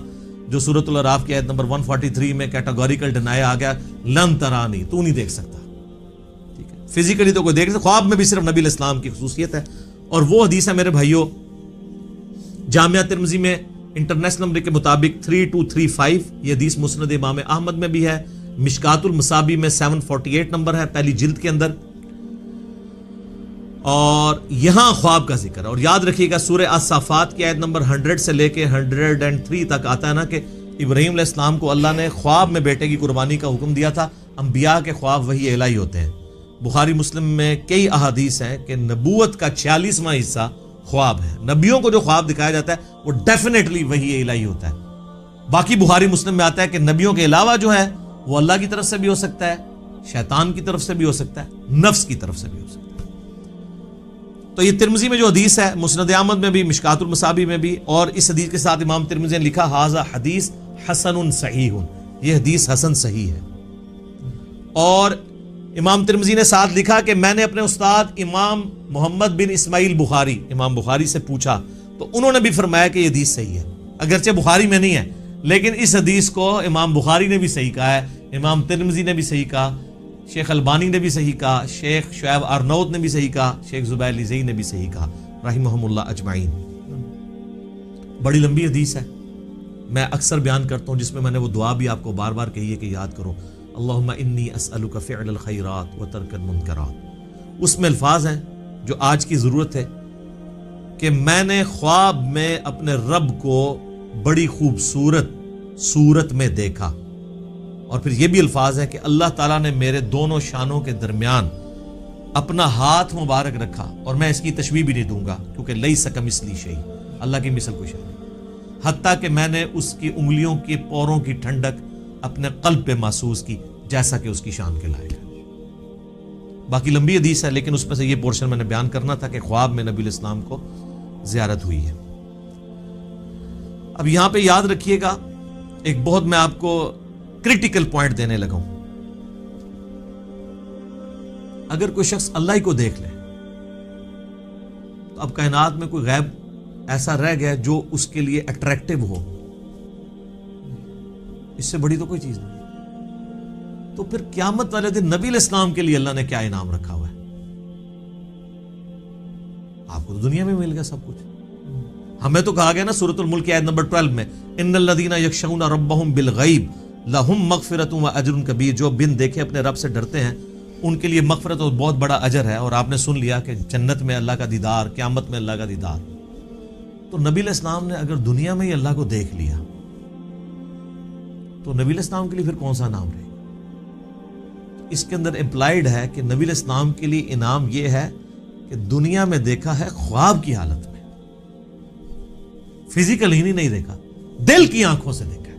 جو سورۃ الاعراف کی آیت نمبر 143 میں کیٹاگوریکل ڈینائی آ گیا، لن ترانی، تو نہیں دیکھ سکتا، ٹھیک ہے، فزیکلی تو کوئی دیکھ سکتا، خواب میں بھی صرف نبی علیہ السلام کی خصوصیت ہے۔ اور وہ حدیث ہے میرے بھائیوں جامعہ ترمذی میں انٹرنیشنل نمبر کے مطابق 3235، یہ حدیث مسند امام احمد میں بھی ہے، مشکات المصابی میں 748 نمبر ہے پہلی جلد کے اندر، اور یہاں خواب کا ذکر ہے۔ اور یاد رکھیے گا سورہ الصافات کی آیت نمبر 100 سے لے کے 103 تک آتا ہے نا کہ ابراہیم علیہ السلام کو اللہ نے خواب میں بیٹے کی قربانی کا حکم دیا تھا۔ انبیاء کے خواب وحی الہی ہوتے ہیں۔ بخاری مسلم میں کئی احادیث ہیں کہ نبوت کا 46واں حصہ خواب ہے، نبیوں کو جو خواب دکھایا جاتا ہے وہ ڈیفینیٹلی وحی الہی ہوتا ہے۔ باقی بخاری مسلم میں آتا ہے کہ نبیوں کے علاوہ جو ہے وہ اللہ کی طرف سے بھی ہو سکتا ہے، شیطان کی طرف سے بھی ہو سکتا ہے، نفس کی طرف سے بھی ہو سکتا ہے۔ تو یہ ترمذی میں جو حدیث ہے، مسند احمد میں بھی، مشکات المصابی میں بھی، اور اس حدیث کے ساتھ امام ترمذی نے لکھا ھذا حدیث حسن صحیح، یہ حدیث حسن صحیح ہے۔ اور امام ترمذی نے ساتھ لکھا کہ میں نے اپنے استاد امام محمد بن اسماعیل بخاری، امام بخاری سے پوچھا تو انہوں نے بھی فرمایا کہ یہ حدیث صحیح ہے، اگرچہ بخاری میں نہیں ہے لیکن اس حدیث کو امام بخاری نے بھی صحیح کہا ہے، امام ترمذی نے بھی صحیح کہا، شیخ البانی نے بھی صحیح کہا، شیخ شعیب ارنوت نے بھی صحیح کہا، شیخ زبیر لزئی نے بھی صحیح کہا رحمہم اللہ اجمعین۔ بڑی لمبی حدیث ہے، میں اکثر بیان کرتا ہوں، جس میں نے وہ دعا بھی آپ کو بار بار کہی ہے کہ یاد کرو، اللہم انی اسألک فعل الخیرات و ترک المنکرات۔ اس میں الفاظ ہیں جو آج کی ضرورت ہے کہ میں نے خواب میں اپنے رب کو بڑی خوبصورت صورت میں دیکھا، اور پھر یہ بھی الفاظ ہے کہ اللہ تعالیٰ نے میرے دونوں شانوں کے درمیان اپنا ہاتھ مبارک رکھا، اور میں اس کی تشبیہ بھی نہیں دوں گا کیونکہ لیس کمثلہ شیء، اللہ کی مثل کوئی شے نہیں، حتیٰ کہ میں نے اس کی انگلیوں کے پوروں کی ٹھنڈک اپنے قلب پہ محسوس کی جیسا کہ اس کی شان کے لائق ہے۔ باقی لمبی حدیث ہے لیکن اس میں سے یہ پورشن میں نے بیان کرنا تھا کہ خواب میں نبی علیہ السلام کو زیارت ہوئی ہے۔ اب یہاں پہ یاد رکھیے گا ایک بہت میں آپ کو کریٹیکل پوائنٹ دینے لگا ہوں، اگر کوئی شخص اللہ ہی کو دیکھ لے تو اب کائنات میں کوئی غیب ایسا رہ گیا جو اس کے لیے اٹریکٹیو ہو، اس سے بڑی تو کوئی چیز نہیں۔ تو پھر قیامت والے دن نبی علیہ السلام کے لیے اللہ نے کیا انعام رکھا ہوا ہے؟ آپ کو تو دنیا میں مل گیا سب کچھ، ہمیں تو کہا گیا نا سورۃ الملک کی آیت نمبر 12 میں ان الذین یخشون ربهم بالغیب لہم مغفرۃ و اجر کبیر، جو بن دیکھے اپنے رب سے ڈرتے ہیں ان کے لیے مغفرت اور بہت بڑا اجر ہے۔ اور آپ نے سن لیا کہ جنت میں اللہ کا دیدار، قیامت میں اللہ کا دیدار۔ تو نبی علیہ السلام نے اگر دنیا میں ہی اللہ کو دیکھ لیا تو نبی علیہ السلام کے لیے پھر کون سا انعام رہے؟ اس کے اندر امپلائیڈ ہے کہ نبی علیہ السلام کے لیے انعام یہ ہے کہ دنیا میں دیکھا ہے خواب کی حالت میں، فزیکل ہی نہیں دیکھا، دل کی آنکھوں سے دیکھا ہے۔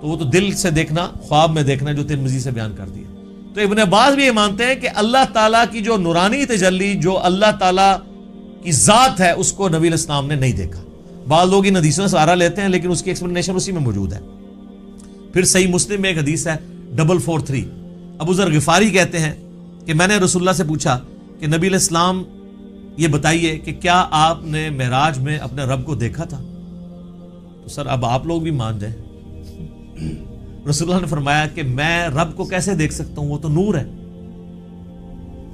تو وہ تو دل سے دیکھنا، خواب میں دیکھنا، جو ترمذی سے بیان کر دیا۔ تو ابن عباس بھی یہ مانتے ہیں کہ اللہ تعالیٰ کی جو نورانی تجلی، جو اللہ تعالیٰ کی ذات ہے، اس کو نبی علیہ السلام نے نہیں دیکھا۔ بعض لوگ ان حدیثوں سے سہارا لیتے ہیں، لیکن اس کی ایکسپلینیشن اسی میں موجود ہے۔ پھر صحیح مسلم میں ایک حدیث ہے 443، ابو ذر غفاری کہتے ہیں کہ میں نے رسول اللہ سے پوچھا کہ نبی علیہ السلام یہ بتائیے کہ کیا آپ نے معراج میں اپنے رب کو دیکھا تھا؟ تو سر اب آپ لوگ بھی مان جائیں۔ رسول اللہ نے فرمایا کہ میں رب کو کیسے دیکھ سکتا ہوں، وہ تو نور ہے۔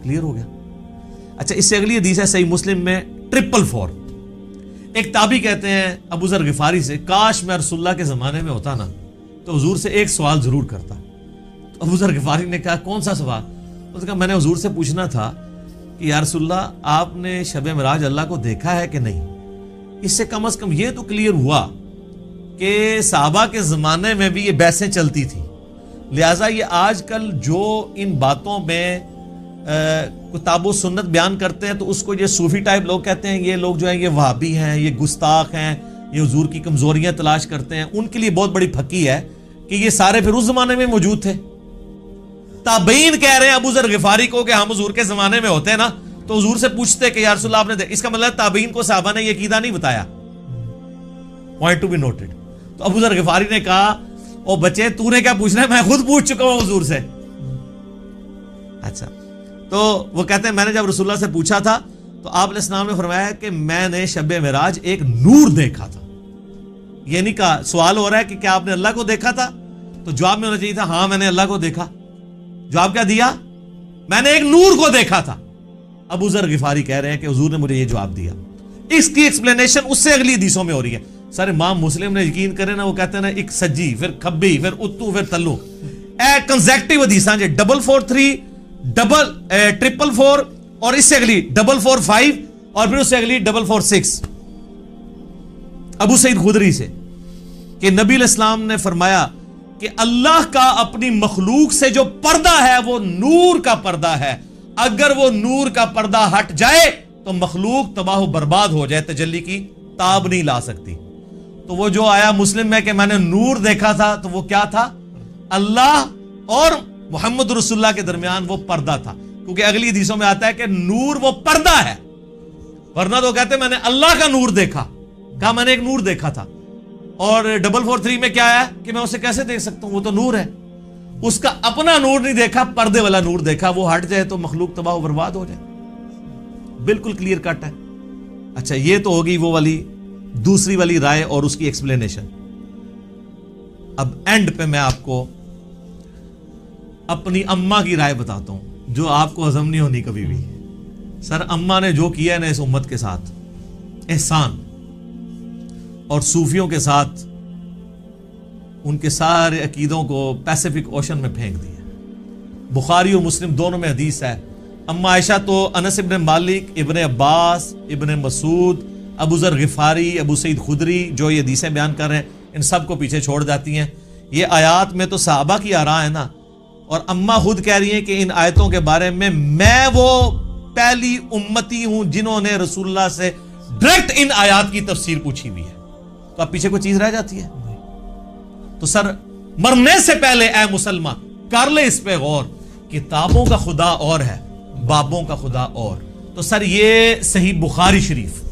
کلیئر ہو گیا؟ اچھا، اس سے اگلی حدیث ہے صحیح مسلم میں 444۔ ایک تابعی کہتے ہیں ابو ذر غفاری سے، کاش میں رسول اللہ کے زمانے میں ہوتا نا تو حضور سے ایک سوال ضرور کرتا۔ تو ابو ذر غفاری نے کہا کون سا سوال؟ اس نے کہا میں نے حضور سے پوچھنا تھا کہ یا رسول اللہ آپ نے شب معراج اللہ کو دیکھا ہے کہ نہیں؟ اس سے کم از کم یہ تو کلیئر ہوا کہ صحابہ کے زمانے میں بھی یہ بحثیں چلتی تھیں، لہٰذا یہ آج کل جو ان باتوں میں کتاب و سنت بیان کرتے ہیں تو اس کو یہ صوفی ٹائپ لوگ کہتے ہیں، یہ لوگ جو ہیں یہ وہابی ہیں، یہ گستاخ ہیں، یہ حضور کی کمزوریاں تلاش کرتے ہیں۔ ان کے لیے بہت بڑی پھکی ہے کہ یہ سارے پھر اس زمانے میں موجود تھے۔ تابعین کہہ رہے ہیں ابو ذر غفاری کو کہ ہم حضور کے زمانے میں ہوتے ہیں نا تو حضور سے پوچھتے کہ یا رسول اللہ آپ نے اس کا مطلب تابعین کو صحابہ نے یہ عقیدہ نہیں بتایا۔ Point to be noted. تو ابو ذر غفاری نے کہا او بچے تو نے کیا پوچھنا ہے، میں خود پوچھ چکا ہوں حضور سے۔ اچھا، تو وہ کہتے ہیں میں نے جب رسول اللہ سے پوچھا تھا تو آپ علیہ السلام نے فرمایا کہ میں نے شب معراج ایک نور دیکھا تھا۔ یہ نہیں کہا، سوال ہو رہا ہے کہ کیا آپ نے اللہ کو دیکھا تھا؟ تو جواب میں ہونا چاہیے تھا ہاں میں نے اللہ کو دیکھا۔ جواب کیا دیا؟ میں نے ایک نور کو دیکھا تھا۔ ابو ذر غفاری کہہ رہے ہیں کہ حضور نے مجھے یہ جواب دیا۔ اس کی ایکسپلینیشن اس سے اگلی حدیثوں میں ہو رہی ہے۔ سر امام مسلم نے یقین کرے نا، وہ کہتے ہیں نا ایک سجی، پھر کھبی، پھر اتو، پھر تلو، کنزیکٹیو حدیثاں جی 443 444 اور اس سے اگلی 445 اور پھر اس سے اگلی 446 ابو سعید خدری سے کہ نبی علیہ السلام نے فرمایا کہ اللہ کا اپنی مخلوق سے جو پردہ ہے وہ نور کا پردہ ہے، اگر وہ نور کا پردہ ہٹ جائے تو مخلوق تباہ و برباد ہو جائے، تجلی کی تاب نہیں لا سکتی۔ تو وہ جو آیا مسلم میں کہ میں نے نور دیکھا تھا، تو وہ کیا تھا؟ اللہ اور محمد رسول اللہ کے درمیان وہ پردہ تھا، کیونکہ اگلی حدیثوں میں آتا ہے کہ نور وہ پردہ ہے، ورنہ تو کہتے ہیں میں نے اللہ کا نور دیکھا، کہا میں نے ایک نور دیکھا تھا۔ اور 443 میں کیا ہے کہ میں اسے کیسے دیکھ سکتا ہوں، وہ تو نور ہے۔ اس کا اپنا نور نہیں دیکھا، پردے والا نور دیکھا، وہ ہٹ جائے تو مخلوق تباہ و برباد ہو جائے۔ بالکل کلیئر کٹ ہے۔ اچھا، یہ تو ہوگی وہ والی دوسری والی رائے اور اس کی ایکسپلینیشن۔ اب اینڈ پہ میں آپ کو اپنی اماں کی رائے بتاتا ہوں جو آپ کو ہضم نہیں ہونی کبھی بھی۔ سر اماں نے جو کیا ہے نا اس امت کے ساتھ احسان، اور صوفیوں کے ساتھ ان کے سارے عقیدوں کو پیسیفک اوشن میں پھینک دیا۔ بخاری اور مسلم دونوں میں حدیث ہے، اما عائشہ تو انس ابن مالک، ابن عباس، ابن مسعود، ابو ذر غفاری، ابو سعید خدری جو یہ حدیثیں بیان کر رہے ہیں ان سب کو پیچھے چھوڑ جاتی ہیں۔ یہ آیات میں تو صحابہ کی آراء ہے نا، اور اما خود کہہ رہی ہیں کہ ان آیتوں کے بارے میں وہ پہلی امتی ہوں جنہوں نے رسول اللہ سے ڈائریکٹ ان آیات کی تفسیر پوچھی ہوئی ہے۔ تو اب پیچھے کوئی چیز رہ جاتی ہے؟ تو سر مرنے سے پہلے اے مسلمان کر لے اس پہ غور، کتابوں کا خدا اور ہے، بابوں کا خدا اور۔ تو سر یہ صحیح بخاری شریف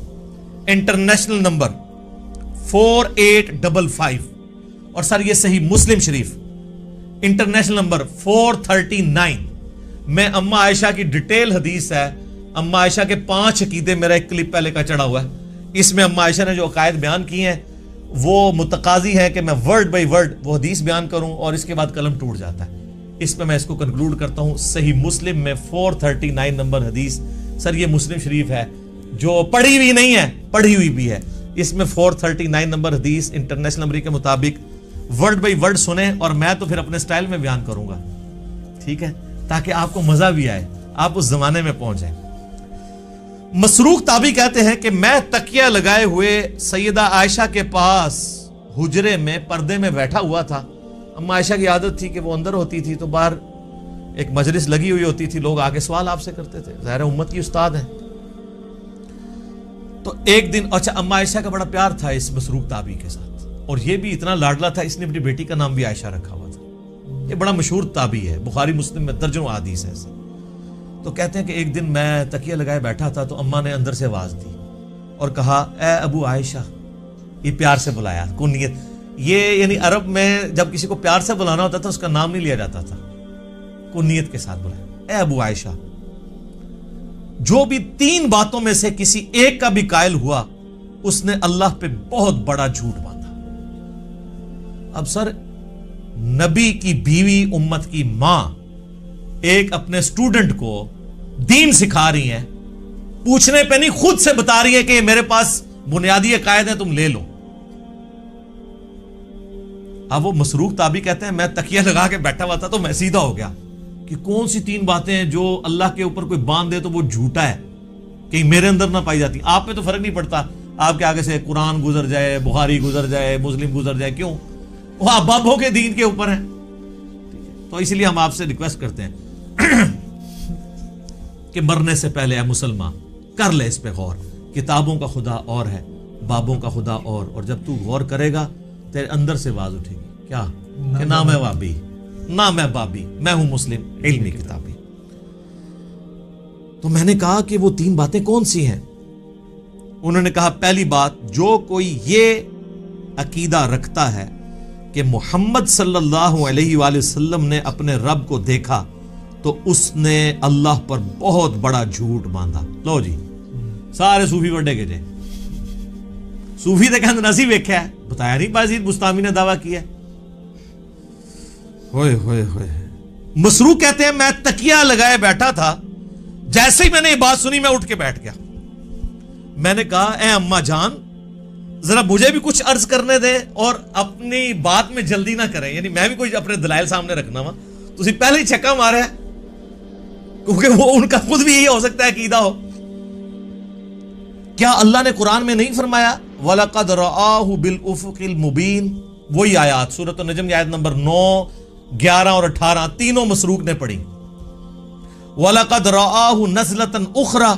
انٹرنیشنل نمبر 4855 اور سر یہ صحیح مسلم شریف انٹرنیشنل نمبر 439 میں اما عائشہ کی ڈیٹیل حدیث ہے۔ اما عائشہ کے 5 عقیدے، میرا ایک کلپ پہلے کا چڑھا ہوا ہے، اس میں اما عائشہ نے جو عقائد بیان کی ہیں وہ متقاضی ہے کہ میں ورڈ بائی ورڈ وہ حدیث بیان کروں، اور اس کے بعد قلم ٹوٹ جاتا ہے۔ اس پہ میں اس کو کنکلوڈ کرتا ہوں۔ صحیح مسلم میں 439 نمبر حدیث، سر یہ مسلم شریف ہے جو پڑھی ہوئی نہیں ہے، پڑھی ہوئی بھی ہے۔ اس میں 439 نمبر حدیث انٹرنیشنل نمبر کے مطابق ورڈ بائی ورڈ سنیں، اور میں تو پھر اپنے سٹائل میں بیان کروں گا، ٹھیک ہے، تاکہ آپ کو مزہ بھی آئے، آپ اس زمانے میں پہنچ جائیں۔ مسروق تابعی کہتے ہیں کہ میں تکیہ لگائے ہوئے سیدہ عائشہ کے پاس حجرے میں پردے میں بیٹھا ہوا تھا۔ اما عائشہ کی عادت تھی کہ وہ اندر ہوتی تھی تو باہر ایک مجلس لگی ہوئی ہوتی تھی، لوگ آگے سوال آپ سے کرتے تھے، ظاہر امت کی استاد ہیں۔ تو ایک دن، اچھا اما عائشہ کا بڑا پیار تھا اس مسروق تابعی کے ساتھ، اور یہ بھی اتنا لاڈلا تھا اس نے اپنی بیٹی کا نام بھی عائشہ رکھا ہوا تھا. یہ بڑا مشہور تابعی ہے, بخاری مسلم میں درجنوں احادیث ہے ایسے. تو کہتے ہیں کہ ایک دن میں تکیہ لگائے بیٹھا تھا تو اماں نے اندر سے آواز دی اور کہا اے ابو عائشہ. یہ پیار سے بلایا, کنیت. یہ یعنی عرب میں جب کسی کو پیار سے بلانا ہوتا تھا اس کا نام نہیں لیا جاتا تھا, کنیت کے ساتھ بلایا, اے ابو عائشہ. جو بھی 3 باتوں میں سے کسی ایک کا بھی قائل ہوا اس نے اللہ پہ بہت بڑا جھوٹ باندھا. اب سر, نبی کی بیوی, امت کی ماں, ایک اپنے اسٹوڈنٹ کو دین سکھا رہی ہیں, پوچھنے پہ نہیں خود سے بتا رہی ہے کہ میرے پاس بنیادی عقائد ہیں, تم لے لو. اب وہ مسروق تابعی کہتے ہیں میں تکیہ لگا کے بیٹھا ہوا تھا تو میں سیدھا ہو گیا کہ کون سی 3 باتیں ہیں جو اللہ کے اوپر کوئی باندھ دے تو وہ جھوٹا ہے, کہیں میرے اندر نہ پائی جاتی. آپ پہ تو فرق نہیں پڑتا, آپ کے آگے سے قرآن گزر جائے, بخاری گزر جائے, مسلم گزر جائے, کیوں؟ وہ آپ بابوں کے دین کے اوپر ہیں. تو اس لیے ہم آپ سے ریکویسٹ کرتے ہیں کہ مرنے سے پہلے اے مسلمان کر لے اس پہ غور. کتابوں کا خدا اور ہے, بابوں کا خدا اور جب تو غور کرے گا تیرے اندر سے آواز اٹھے گی, کیا کہ نہ میں وابی, نہ میں بابی, میں ہوں مسلم علمی کتابی. تو میں نے کہا کہ وہ 3 باتیں کون سی ہیں؟ انہوں نے کہا پہلی بات, جو کوئی یہ عقیدہ رکھتا ہے کہ محمد صلی اللہ علیہ وآلہ وسلم نے اپنے رب کو دیکھا تو اس نے اللہ پر بہت بڑا جھوٹ باندھا. لو جی, سارے صوفی وڈے کے جے صوفی تے کہندے نسی ویکھیا ہے, بتایا نہیں بازید بستامی نے دعویٰ کیا ہے. ہوئے ہوئے ہوئے. مسروق کہتے ہیں میں تکیہ لگائے بیٹھا تھا, جیسے ہی میں نے یہ بات سنی میں اٹھ کے بیٹھ گیا. میں نے کہا اے اماں جان ذرا مجھے بھی کچھ عرض کرنے دیں اور اپنی بات میں جلدی نہ کریں, یعنی میں بھی کوئی اپنے دلائل سامنے رکھنا وا, تسی پہلے ہی چھکا مارے ہیں, کیونکہ وہ ان کا خود بھی یہی ہو سکتا ہے عقیدہ ہو. کیا اللہ نے قرآن میں نہیں فرمایا وَلَقَدْ رَآهُ بِالْأُفُقِ الْمُبِينِ؟ وہی آیات سورۃ النجم کی آیت نمبر 9, 11 اور 18 تینوں مسروق نے پڑھی. وَلَقَدْ رَآهُ نَزْلَةً أُخْرَى,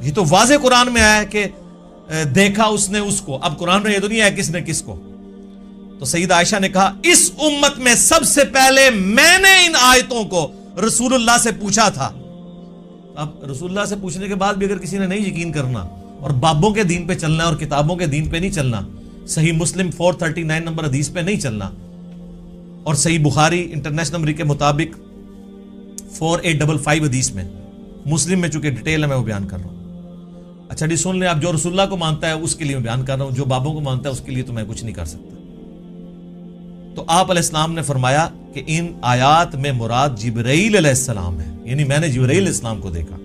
یہ تو واضح قرآن میں آیا ہے کہ دیکھا اس نے اس کو. اب قرآن میں یہ تو نہیں ہے کس نے کس کو. تو سیدہ عائشہ نے کہا اس امت میں سب سے پہلے میں نے ان آیتوں کو رسول اللہ سے پوچھا تھا. اب رسول اللہ سے پوچھنے کے بعد بھی اگر کسی نے نہیں یقین کرنا اور بابوں کے دین پہ چلنا اور کتابوں کے دین پہ نہیں چلنا, صحیح مسلم 439 نمبر حدیث پہ نہیں چلنا, اور صحیح بخاری انٹرنیشنل نمبر کے مطابق 4855 حدیث میں, مسلم میں چونکہ ڈیٹیل ہے میں وہ بیان کر رہا ہوں. اچھا جی سن لیں, آپ جو رسول اللہ کو مانتا ہے اس کے لیے میں بیان کر رہا ہوں, جو بابوں کو مانتا ہے اس کے لیے تو میں کچھ نہیں کر سکتا. تو آپ علیہ السلام نے فرمایا کہ ان آیات میں مراد جبرائیل علیہ السلام ہے, یعنی میں نے جبرائیل علیہ السلام کو دیکھا,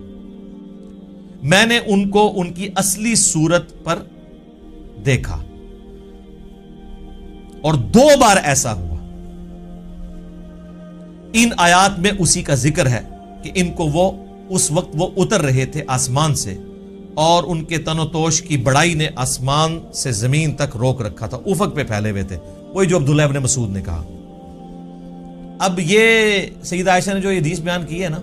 میں نے ان کو ان کی اصلی صورت پر دیکھا, اور 2 بار ایسا ہوا. ان آیات میں اسی کا ذکر ہے کہ ان کو وہ اس وقت وہ اتر رہے تھے آسمان سے, اور ان کے تن و توش کی بڑائی نے آسمان سے زمین تک روک رکھا تھا, افق پہ پھیلے ہوئے تھے, وہی جو عبداللہ ابن مسعود نے کہا. اب یہ سیدہ عائشہ نے جو یہ حدیث بیان کی ہے نا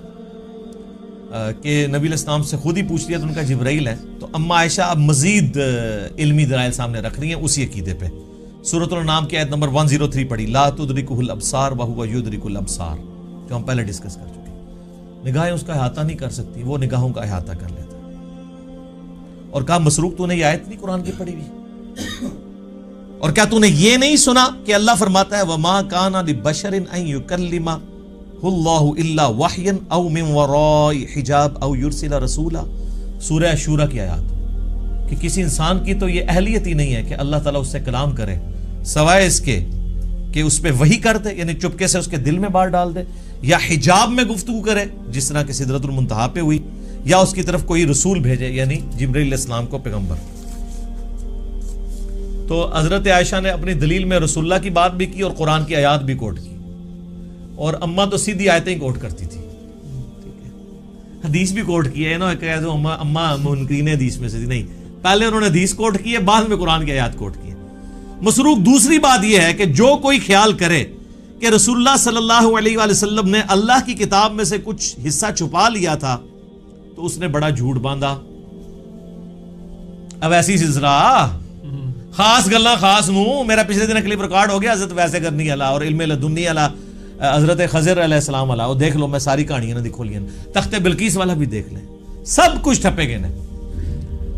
کہ نبی علیہ السلام سے خود ہی پوچھ لیا تو ان کا جبرائیل ہے, تو اما عائشہ اب مزید علمی دلائل سامنے رکھ رہی ہیں اسی عقیدے پہ. سورۃ الانعام کی آیت نمبر 103 پڑھی, لا تدرکہ الابصار وہو یدرک الابصار, جو ہم پہلے ڈسکس کر چکے. نگاہیں اس کا احاطہ نہیں کر سکتی, وہ نگاہوں کا احاطہ کر لیتا. اور کہا مسروق تو نے یہ آیت نہیں قرآن کی پڑھی ہوئی, اور کیا تو نے یہ نہیں سنا کہ اللہ فرماتا ہے وما کان لبشر ان یکلمہ اللہ الا وحیا او من وراء حجاب او یرسل رسولا. سورہ شورى کی آیات کہ کسی انسان کی تو یہ اہلیت ہی نہیں ہے کہ اللہ تعالیٰ اس سے کلام کرے سوائے اس کے کہ اس پہ وحی کر دے, یعنی چپکے سے اس کے دل میں بات ڈال دے, یا حجاب میں گفتگو کرے جس طرح کہ سدرۃ المنتہا پہ ہوئی, یا اس کی طرف کوئی رسول بھیجے یعنی جبرائیل علیہ السلام کو پیغمبر. تو حضرت عائشہ نے اپنی دلیل میں رسول اللہ کی بات بھی کی اور قرآن کی آیات بھی کوٹ کی, اور اماں تو سیدھی آیتیں ہی کوٹ کرتی تھی, حدیث بھی کوٹ کی ہے نا, کہہ دو اماں منکرین حدیث میں سے تھی, نہیں, پہلے انہوں نے حدیث کوٹ کی ہے, بعد میں قرآن کی آیات کوٹ کی ہے. مسروق دوسری بات یہ ہے کہ جو کوئی خیال کرے کہ رسول اللہ صلی اللہ علیہ وآلہ وسلم نے اللہ کی کتاب میں سے کچھ حصہ چھپا لیا تھا تو اس نے بڑا جھوٹ باندھا. اب ایسی سلسلہ خاص گلاں خاص منہ میرا پچھلے دن کلپ ریکارڈ ہو گیا حضرت ویسے کرنی والا اور علم لدنی والا حضرت خضر علیہ السلام والا, وہ دیکھ لو, میں ساری کہانیاں نہ کھولی ہیں, تخت بلقیس والا بھی دیکھ لیں, سب کچھ ٹھپے گئے.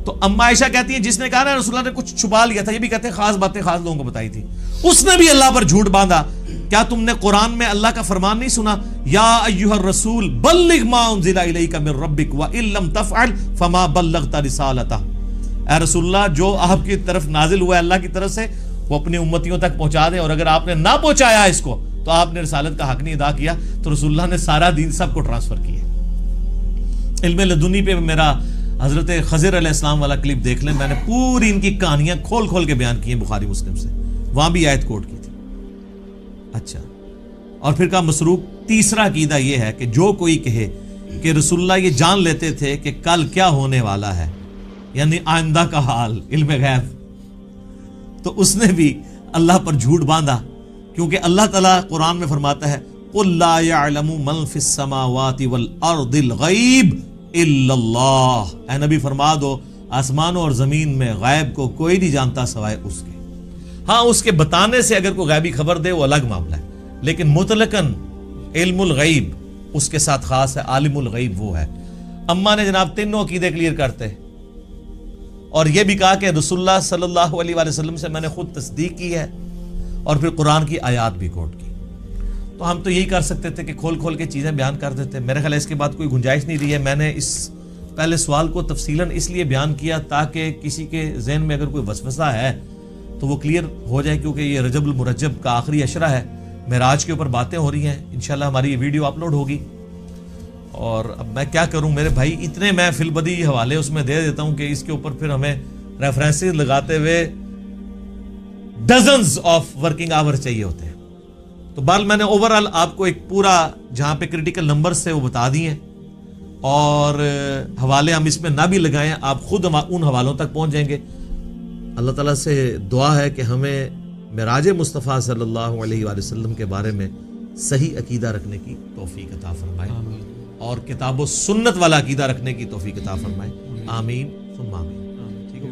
تو اما عائشہ کہتی ہیں جس نے کہا نا رسول اللہ نے کچھ چھپا لیا تھا, یہ بھی کہتے ہیں خاص باتیں خاص لوگوں کو بتائی تھی, اس نے بھی اللہ پر جھوٹ باندھا. کیا تم نے قرآن میں اللہ کا فرمان نہیں سنا, یا ایھا الرسول بلغ ما انزل الیک من ربک وان لم تفعل فما بلغت رسالتہ. اے رسول اللہ جو آپ کی طرف نازل ہوا ہے اللہ کی طرف سے وہ اپنی امتیوں تک پہنچا دیں, اور اگر آپ نے نہ پہنچایا اس کو تو آپ نے رسالت کا حق نہیں ادا کیا. تو رسول اللہ نے سارا دین سب کو ٹرانسفر کیا. علم لدنی پہ میرا حضرت خضر علیہ السلام والا کلپ دیکھ لیں, میں نے پوری ان کی کہانیاں کھول کھول کے بیان کی ہیں بخاری مسلم سے, وہاں بھی آیت کوٹ کی تھی. اچھا, اور پھر کا مسروق تیسرا عقیدہ یہ ہے کہ جو کوئی کہے کہ رسول اللہ یہ جان لیتے تھے کہ کل کیا ہونے والا ہے, یعنی آئندہ کا حال, علم غیب, تو اس نے بھی اللہ پر جھوٹ باندھا, کیونکہ اللہ تعالیٰ قرآن میں فرماتا ہے قُلْ لَا يَعْلَمُ مَنْ فِي السَّمَاوَاتِ وَالْأَرْضِ الْغَيْبِ إِلَّا اللَّهِ. اے نبی فرما دو آسمانوں اور زمین میں غیب کو کوئی نہیں جانتا سوائے اس کے. ہاں اس کے بتانے سے اگر کوئی غیبی خبر دے وہ الگ معاملہ ہے, لیکن مطلقاً علم الغیب اس کے ساتھ خاص ہے, عالم الغیب وہ ہے. اماں نے جناب تینوں عقیدے کلیئر کرتے, اور یہ بھی کہا کہ رسول اللہ صلی اللہ علیہ وآلہ وسلم سے میں نے خود تصدیق کی ہے, اور پھر قرآن کی آیات بھی کوٹ کی. تو ہم تو یہی کر سکتے تھے کہ کھول کھول کے چیزیں بیان کر دیتے. میرے خیال ہے اس کے بعد کوئی گنجائش نہیں رہی ہے. میں نے اس پہلے سوال کو تفصیلاً اس لیے بیان کیا تاکہ کسی کے ذہن میں اگر کوئی وسوسہ ہے تو وہ کلیئر ہو جائے, کیونکہ یہ رجب المرجب کا آخری عشرہ ہے, معراج کے اوپر باتیں ہو رہی ہیں. انشاءاللہ ہماری یہ ویڈیو اپلوڈ ہوگی, اور اب میں کیا کروں میرے بھائی, اتنے میں فی البدی حوالے اس میں دے دیتا ہوں کہ اس کے اوپر پھر ہمیں ریفرنسز لگاتے ہوئے ڈزنز آف ورکنگ آور چاہیے ہوتے ہیں. تو بال میں نے اوورال آپ کو ایک پورا جہاں پہ کریٹیکل نمبر سے وہ بتا دیے, اور حوالے ہم اس میں نہ بھی لگائیں, آپ خود ان حوالوں تک پہنچ جائیں گے. اللہ تعالیٰ سے دعا ہے کہ ہمیں معراج مصطفیٰ صلی اللہ علیہ وآلہ وسلم کے بارے میں صحیح عقیدہ رکھنے کی توفیق عطا فرمائے, اور کتاب و سنت والا عقیدہ رکھنے کی توفیق عطا فرمائے. آمین ثم آمین. ٹھیک ہے.